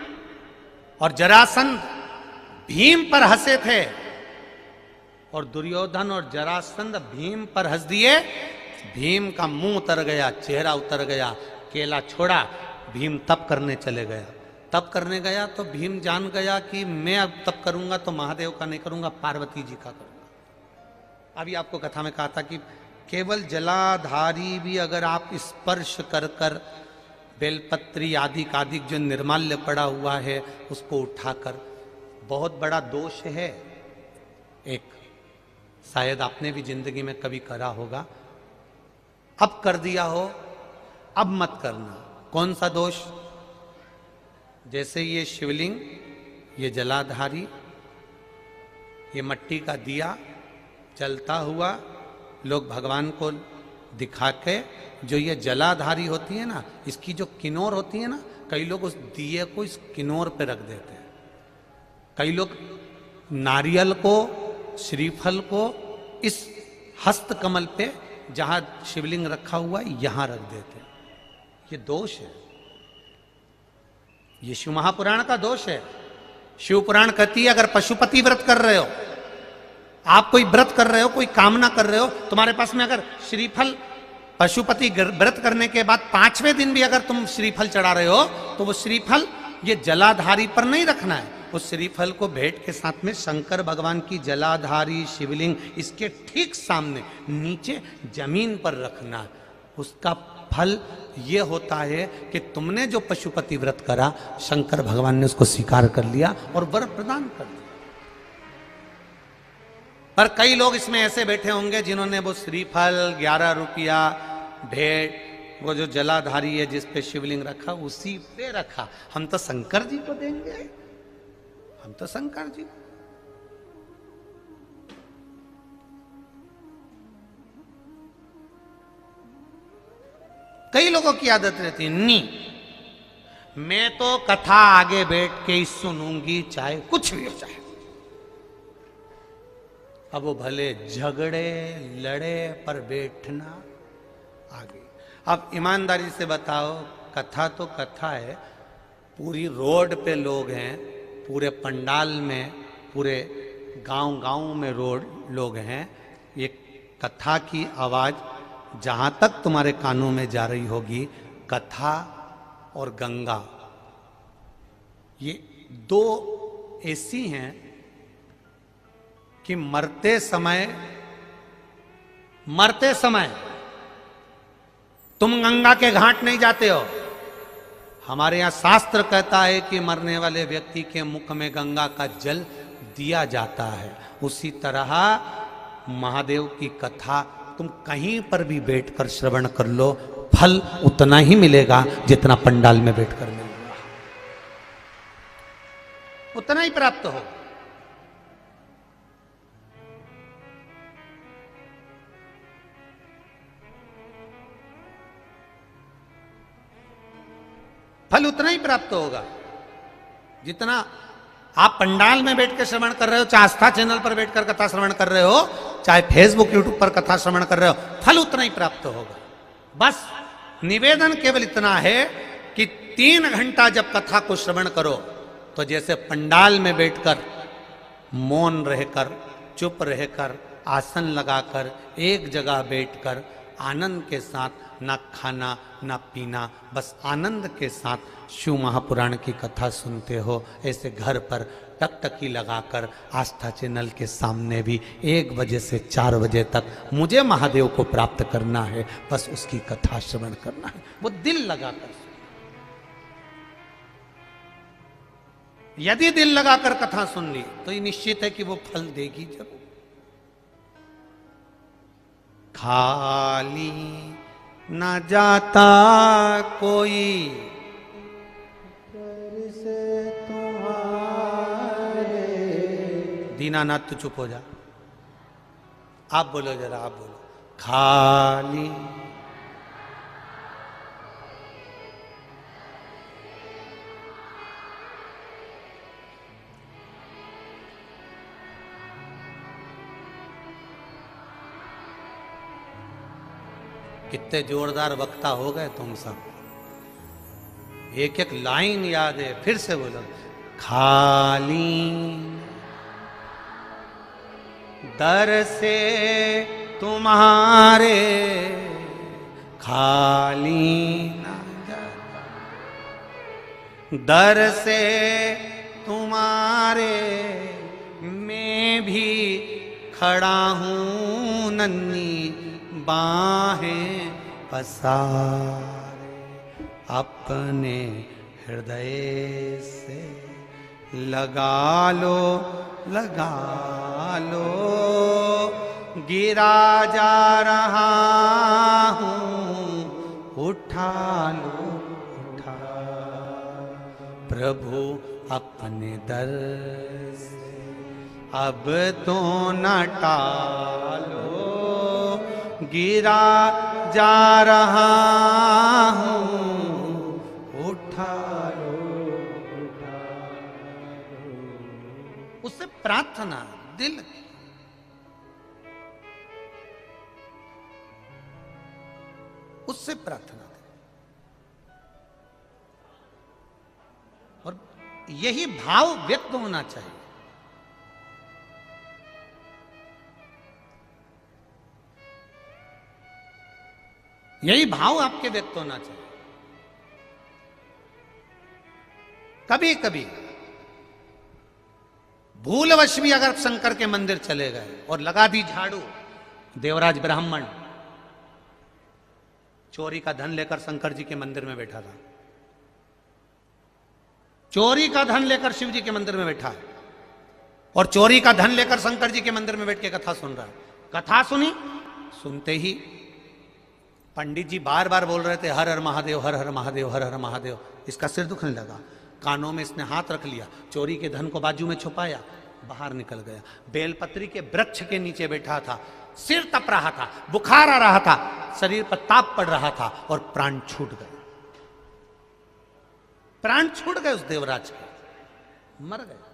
और जरासंध भीम पर हंसे थे, और दुर्योधन और जरासंध भीम पर हंस दिए। भीम का मुंह उतर गया, चेहरा उतर गया, केला छोड़ा, भीम तप करने चले गया। तप करने गया तो भीम जान गया कि मैं अब तप करूंगा तो महादेव का नहीं करूंगा, पार्वती जी का करूंगा। अभी आपको कथा में कहा था कि केवल जलाधारी भी अगर आप स्पर्श कर कर बेलपत्री आदि कादिक जो निर्माल्य पड़ा हुआ है उसको उठाकर, बहुत बड़ा दोष है एक, शायद आपने भी जिंदगी में कभी करा होगा, अब कर दिया हो, अब मत करना। कौन सा दोष? जैसे ये शिवलिंग, ये जलाधारी, ये मट्टी का दिया जलता हुआ, लोग भगवान को दिखा के, जो ये जलाधारी होती है ना, इसकी जो किनोर होती है ना, कई लोग उस दिए को इस किनोर पे रख देते हैं। कई लोग नारियल को, श्रीफल को इस हस्त कमल पे जहां शिवलिंग रखा हुआ है यहां रख देते हैं। ये दोष है, ये शिव महापुराण का दोष है। शिव पुराण कहती है, अगर पशुपति व्रत कर रहे हो, आप कोई व्रत कर रहे हो, कोई कामना कर रहे हो, तुम्हारे पास में अगर श्रीफल, पशुपति व्रत करने के बाद 5वें दिन भी अगर तुम श्रीफल चढ़ा रहे हो तो वो श्रीफल ये जलाधारी पर नहीं रखना है, उस श्रीफल को भेंट के साथ में शंकर भगवान की जलाधारी शिवलिंग इसके ठीक सामने नीचे जमीन पर रखना है। उसका फल ये होता है कि तुमने जो पशुपति व्रत करा, शंकर भगवान ने उसको स्वीकार कर लिया और वर प्रदान कर दिया। पर कई लोग इसमें ऐसे बैठे होंगे जिन्होंने वो श्रीफल 11 रुपया भेंट, वो जो जलाधारी है जिस पे शिवलिंग रखा उसी पे रखा। हम तो शंकर जी को देंगे, हम तो शंकर जी। कई लोगों की आदत रहती है, नहीं मैं तो कथा आगे बैठ के ही सुनूंगी, चाहे कुछ भी हो जाए। अब वो भले झगड़े लड़े पर बैठना आगे। अब ईमानदारी से बताओ, कथा तो कथा है, पूरी रोड पे लोग हैं, पूरे पंडाल में, पूरे गांव में लोग हैं, ये कथा की आवाज जहां तक तुम्हारे कानों में जा रही होगी, कथा और गंगा ये दो ऐसी हैं कि मरते समय तुम गंगा के घाट नहीं जाते हो। हमारे यहां शास्त्र कहता है कि मरने वाले व्यक्ति के मुख में गंगा का जल दिया जाता है। उसी तरह महादेव की कथा तुम कहीं पर भी बैठकर श्रवण कर लो, फल उतना ही मिलेगा जितना पंडाल में बैठकर मिलेगा, उतना ही प्राप्त हो। फल उतना ही प्राप्त होगा जितना आप पंडाल में बैठ के श्रवण कर रहे हो, चाहे आस्था चैनल पर बैठकर कथा श्रवण कर रहे हो, चाहे फेसबुक यूट्यूब पर कथा श्रवण कर रहे हो, फल उतना ही प्राप्त होगा। बस निवेदन केवल इतना है कि 3 घंटा जब कथा को श्रवण करो तो जैसे पंडाल में बैठकर मौन रहकर, चुप रहकर, आसन लगाकर, एक जगह बैठकर आनंद के साथ, ना खाना ना पीना, बस आनंद के साथ शिव महापुराण की कथा सुनते हो, ऐसे घर पर टकटकी लगाकर आस्था चैनल के सामने भी 1 बजे से 4 बजे तक मुझे महादेव को प्राप्त करना है, बस उसकी कथा श्रवण करना है, वो दिल लगाकर। यदि दिल लगाकर कथा सुन ली तो ये निश्चित है कि वो फल देगी जरूर। खाली न जाता कोई से तुम्हारे। दीनानाथ तो चुप हो जा, आप बोलो जरा, आप बोलो। खाली कितने जोरदार वक्ता हो गए तुम सब, एक एक लाइन याद है, फिर से बोलो। खाली दर से तुम्हारे खाली ना जाता, दर से तुम्हारे मैं भी खड़ा हूं नन्ही बाहें पसारे, अपने हृदय से लगा लो, लगा लो, गिरा जा रहा हूं, उठा लो, उठा। प्रभु अपने दर से अब तो न टालो, गिरा जा रहा हूं, उठा लो, उठा लो। उससे प्रार्थना दिल की, उससे प्रार्थना करें। और यही भाव व्यक्त होना चाहिए। यही भाव आपके व्यक्त होना चाहिए। कभी कभी भूलवश भी अगर शंकर के मंदिर चले गए और लगा दी झाड़ू, देवराज ब्राह्मण चोरी का धन लेकर शंकर जी के मंदिर में बैठा था, चोरी का धन लेकर शिव जी के मंदिर में बैठा है, और चोरी का धन लेकर शंकर जी के मंदिर में बैठ के कथा सुन रहा है। कथा सुनी, सुनते ही पंडित जी बार बार बोल रहे थे हर हर महादेव, हर हर महादेव, हर हर महादेव। इसका सिर दुखने लगा, कानों में इसने हाथ रख लिया, चोरी के धन को बाजू में छुपाया, बाहर निकल गया। बेलपत्री के वृक्ष के नीचे बैठा था, सिर तप रहा था, बुखार आ रहा था, शरीर पर ताप पड़ रहा था और प्राण छूट गए। प्राण छूट गए उस देवराज के, मर गए।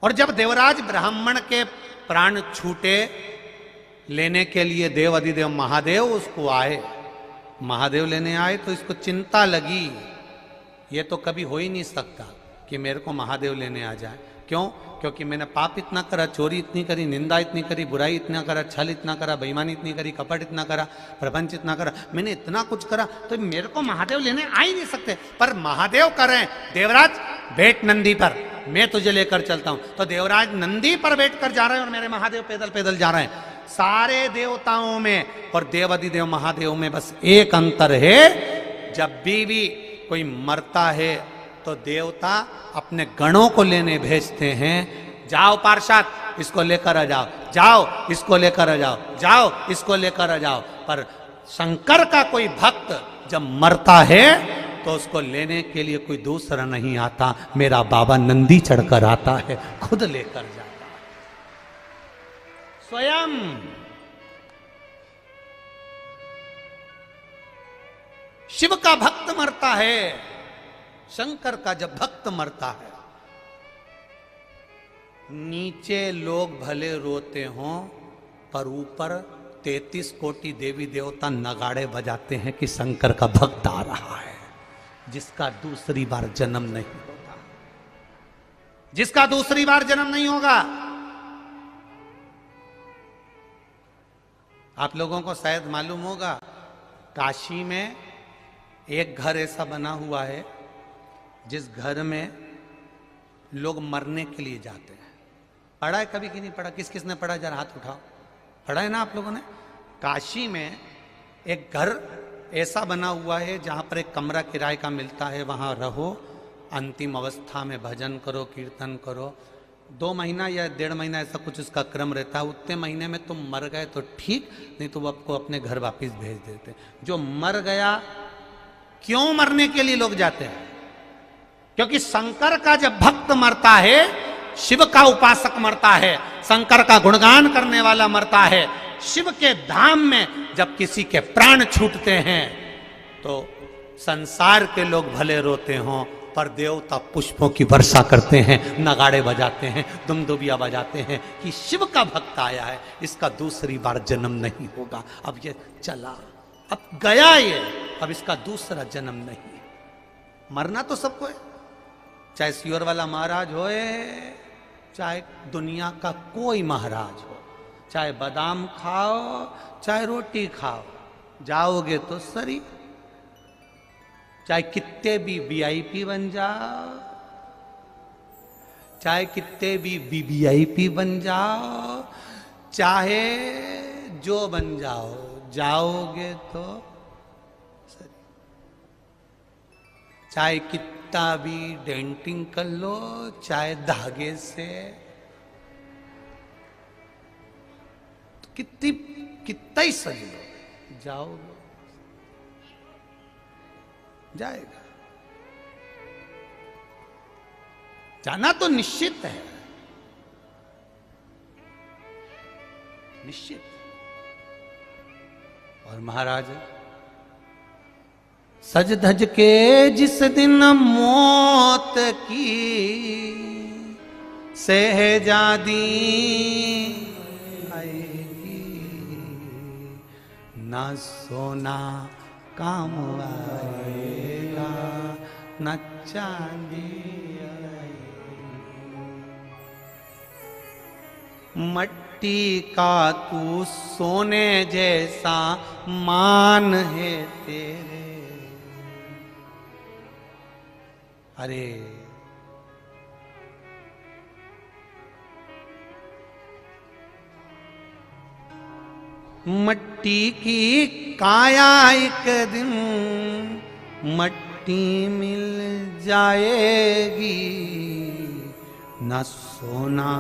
और जब देवराज ब्राह्मण के प्राण छूटे लेने के लिए देव अधिदेव महादेव उसको आए, महादेव लेने आए तो इसको चिंता लगी, ये तो कभी हो ही नहीं सकता कि मेरे को महादेव लेने आ जाए। क्यों? क्योंकि मैंने पाप इतना करा, चोरी इतनी करी, निंदा इतनी करी, बुराई इतना करा, छल इतना करा, बेईमानी इतनी करी, कपट इतना करा, प्रपंच इतना करा, मैंने इतना कुछ करा, तो मेरे को महादेव लेने आ ही नहीं सकते। पर महादेव कर रहे हैं, देवराज बैठ नंदी पर, मैं तुझे लेकर चलता हूं। तो देवराज नंदी पर बैठ कर जा रहे हैं और मेरे महादेव पैदल पैदल जा रहे हैं। सारे देवताओं में और देव अधिदेव महादेव में बस एक अंतर है, जब भी कोई मरता है तो देवता अपने गणों को लेने भेजते हैं, जाओ पार्षद इसको लेकर आ जाओ, जाओ इसको लेकर आ जाओ, जाओ इसको लेकर आ जाओ। पर शंकर का कोई भक्त जब मरता है तो उसको लेने के लिए कोई दूसरा नहीं आता, मेरा बाबा नंदी चढ़कर आता है, खुद लेकर जाता है स्वयं। शिव का भक्त मरता है, शंकर का जब भक्त मरता है, नीचे लोग भले रोते हों पर ऊपर 33 कोटि देवी देवता नगाड़े बजाते हैं कि शंकर का भक्त आ रहा है, जिसका दूसरी बार जन्म नहीं होता, जिसका दूसरी बार जन्म नहीं होगा। आप लोगों को शायद मालूम होगा, काशी में एक घर ऐसा बना हुआ है जिस घर में लोग मरने के लिए जाते हैं। पढ़ा है कभी कि नहीं पढ़ा? किस किस ने पढ़ा, जरा हाथ उठाओ। पढ़ा है ना आप लोगों ने? काशी में एक घर ऐसा बना हुआ है जहां पर एक कमरा किराए का मिलता है, वहां रहो, अंतिम अवस्था में भजन करो, कीर्तन करो। 2 महीना या 1.5 महीना ऐसा कुछ उसका क्रम रहता है। उतने महीने में तुम मर गए तो ठीक, नहीं तो वो आपको अपने घर वापिस भेज देते। जो मर गया, क्यों मरने के लिए लोग जाते हैं? क्योंकि शंकर का जब भक्त मरता है, शिव का उपासक मरता है, शंकर का गुणगान करने वाला मरता है, शिव के धाम में जब किसी के प्राण छूटते हैं तो संसार के लोग भले रोते हों पर देवता पुष्पों की वर्षा करते हैं, नगाड़े बजाते हैं, दुमदुबिया बजाते हैं कि शिव का भक्त आया है, इसका दूसरी बार जन्म नहीं होगा। अब ये चला, अब गया ये, अब इसका दूसरा जन्म नहीं। मरना तो सबको है, चाहे सियोर वाला महाराज होए, चाहे दुनिया का कोई महाराज हो, चाहे बादाम खाओ चाहे रोटी खाओ, जाओगे तो सरी। चाहे कितने भी वीआईपी बन जाओ, चाहे कितने भी वीवीआईपी बन जाओ, चाहे जो बन जाओ, जाओगे तो सरी। चाहे कितना भी डेंटिंग कर लो, चाहे धागे से, कितना ही सज लो, जाओगे, जाएगा। जाना तो निश्चित है, निश्चित। और महाराज सज धज के जिस दिन मौत की सहजादी आएगी, ना सोना काम आएगा, न चांदी आएगी। मट्टी का तू सोने जैसा मान है तेरे। अरे मट्टी की काया एक दिन मट्टी मिल जाएगी, न सोना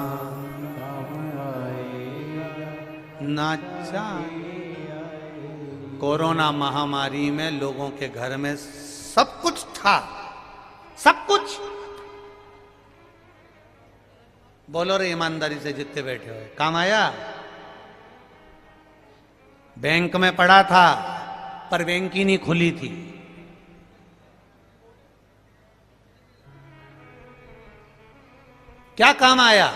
न चांदी। कोरोना महामारी में लोगों के घर में सब कुछ था, सब कुछ। बोलो रे ईमानदारी से जितने बैठे हो, काम आया? बैंक में पड़ा था पर बैंक ही नहीं खुली थी। क्या काम आया?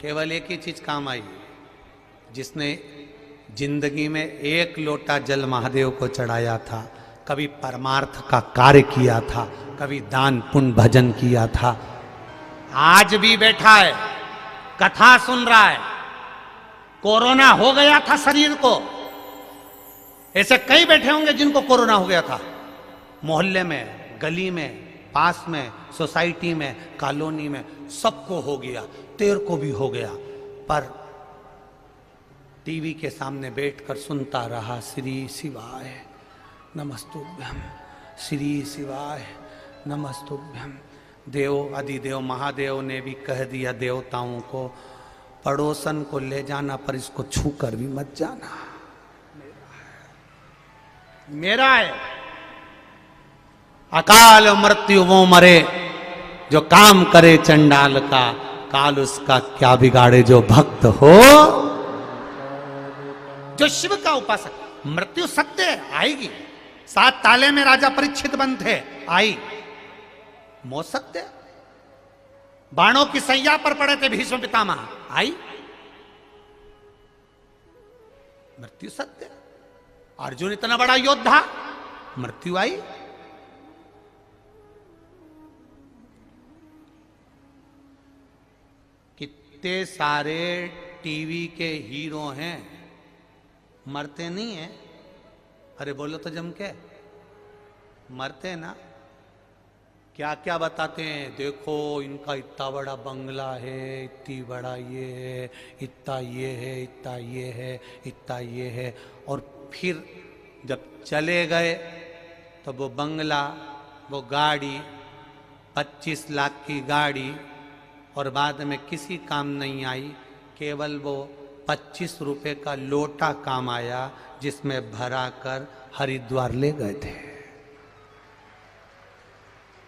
केवल एक ही चीज काम आई, जिसने जिंदगी में एक लोटा जल महादेव को चढ़ाया था, कभी परमार्थ का कार्य किया था, कभी दान पुण्य भजन किया था, आज भी बैठा है, कथा सुन रहा है। कोरोना हो गया था शरीर को, ऐसे कई बैठे होंगे जिनको कोरोना हो गया था, मोहल्ले में, गली में, पास में, सोसाइटी में, कॉलोनी में, सबको हो गया, तेरे को भी हो गया, पर टीवी के सामने बैठकर सुनता रहा, श्री शिवाय नमस्तुभ्यम, श्री शिवाय नमस्तुभ्यम। देव अधिदेव महादेव ने भी कह दिया देवताओं को, पड़ोसन को ले जाना पर इसको छू कर भी मत जाना, मेरा है। अकाल मृत्यु वो मरे जो काम करे चंडाल का, काल उसका क्या बिगाड़े जो भक्त हो, जो शिव का उपासक। मृत्यु सत्य है, आएगी। 7 ताले में राजा परीक्षित बंद थे, आई। मौत सत्य, बाणों की सैया पर पड़े थे भीष्म पितामह, आई। मृत्यु सत्य। अर्जुन इतना बड़ा योद्धा, मृत्यु आई। कितने सारे टीवी के हीरो हैं, मरते नहीं हैं। अरे बोलो तो जम के, मरते ना। क्या क्या बताते हैं, देखो इनका इतना बड़ा बंगला है, इतनी बड़ा ये है, इतना ये है, इतना ये है, इतना ये है, और फिर जब चले गए तो वो बंगला, वो गाड़ी, 25 लाख की गाड़ी, और बाद में किसी काम नहीं आई, केवल वो 25 रुपए का लोटा काम आया, जिसमें भरा कर हरिद्वार ले गए थे।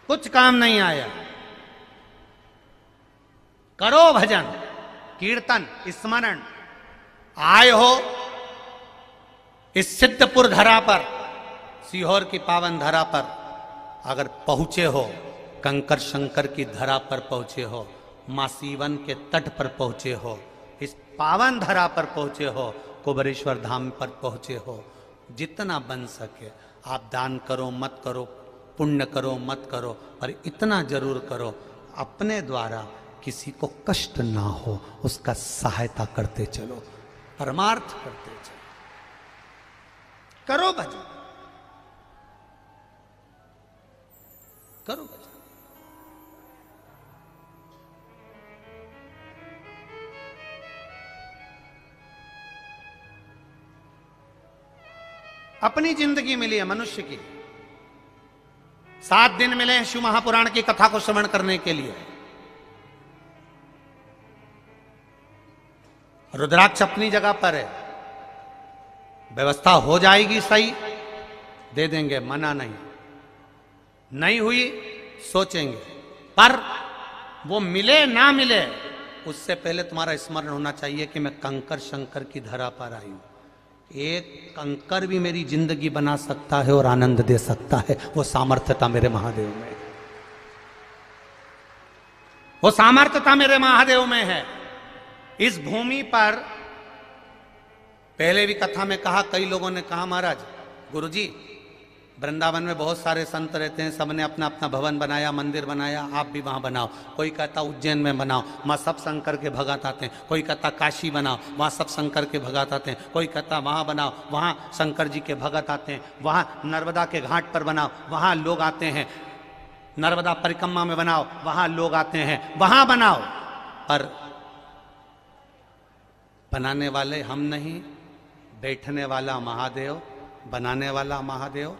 कुछ काम नहीं आया। करो भजन कीर्तन स्मरण, आए हो इस सिद्धपुर धरा पर, सीहोर की पावन धरा पर, अगर पहुंचे हो, कंकर शंकर की धरा पर पहुंचे हो, मां सीवन के तट पर पहुंचे हो, इस पावन धरा पर पहुंचे हो, कुबरेश्वर धाम पर पहुंचे हो, जितना बन सके आप दान करो मत करो, पुण्य करो मत करो, पर इतना जरूर करो, अपने द्वारा किसी को कष्ट ना हो, उसका सहायता करते चलो, परमार्थ करते चलो, करो भजन, करो भजन। अपनी जिंदगी मिली है मनुष्य की, 7 दिन मिले हैं शिव महापुराण की कथा को श्रवण करने के लिए। रुद्राक्ष अपनी जगह पर है, व्यवस्था हो जाएगी सही, दे देंगे, मना नहीं। नहीं हुई सोचेंगे, पर वो मिले ना मिले उससे पहले तुम्हारा स्मरण होना चाहिए कि मैं कंकर शंकर की धरा पर आई हूं। एक कंकर भी मेरी जिंदगी बना सकता है और आनंद दे सकता है, वो सामर्थ्यता मेरे महादेव में है, वो सामर्थ्यता मेरे महादेव में है। इस भूमि पर पहले भी कथा में कहा, कई लोगों ने कहा महाराज गुरुजी वृंदावन में बहुत सारे संत रहते हैं, सबने अपना अपना भवन बनाया, मंदिर बनाया, आप भी वहाँ बनाओ। कोई कहता उज्जैन में बनाओ, वहाँ सब शंकर के भगत आते हैं। कोई कहता काशी बनाओ, वहाँ सब शंकर के भगत आते हैं। कोई कहता वहाँ बनाओ, वहाँ शंकर जी के भगत आते हैं। वहाँ नर्मदा के घाट पर बनाओ, वहाँ लोग आते हैं। नर्मदा परिक्रमा में बनाओ, वहाँ लोग आते हैं। वहाँ बनाओ, पर बनाने वाले हम नहीं, बैठने वाला महादेव, बनाने वाला महादेव,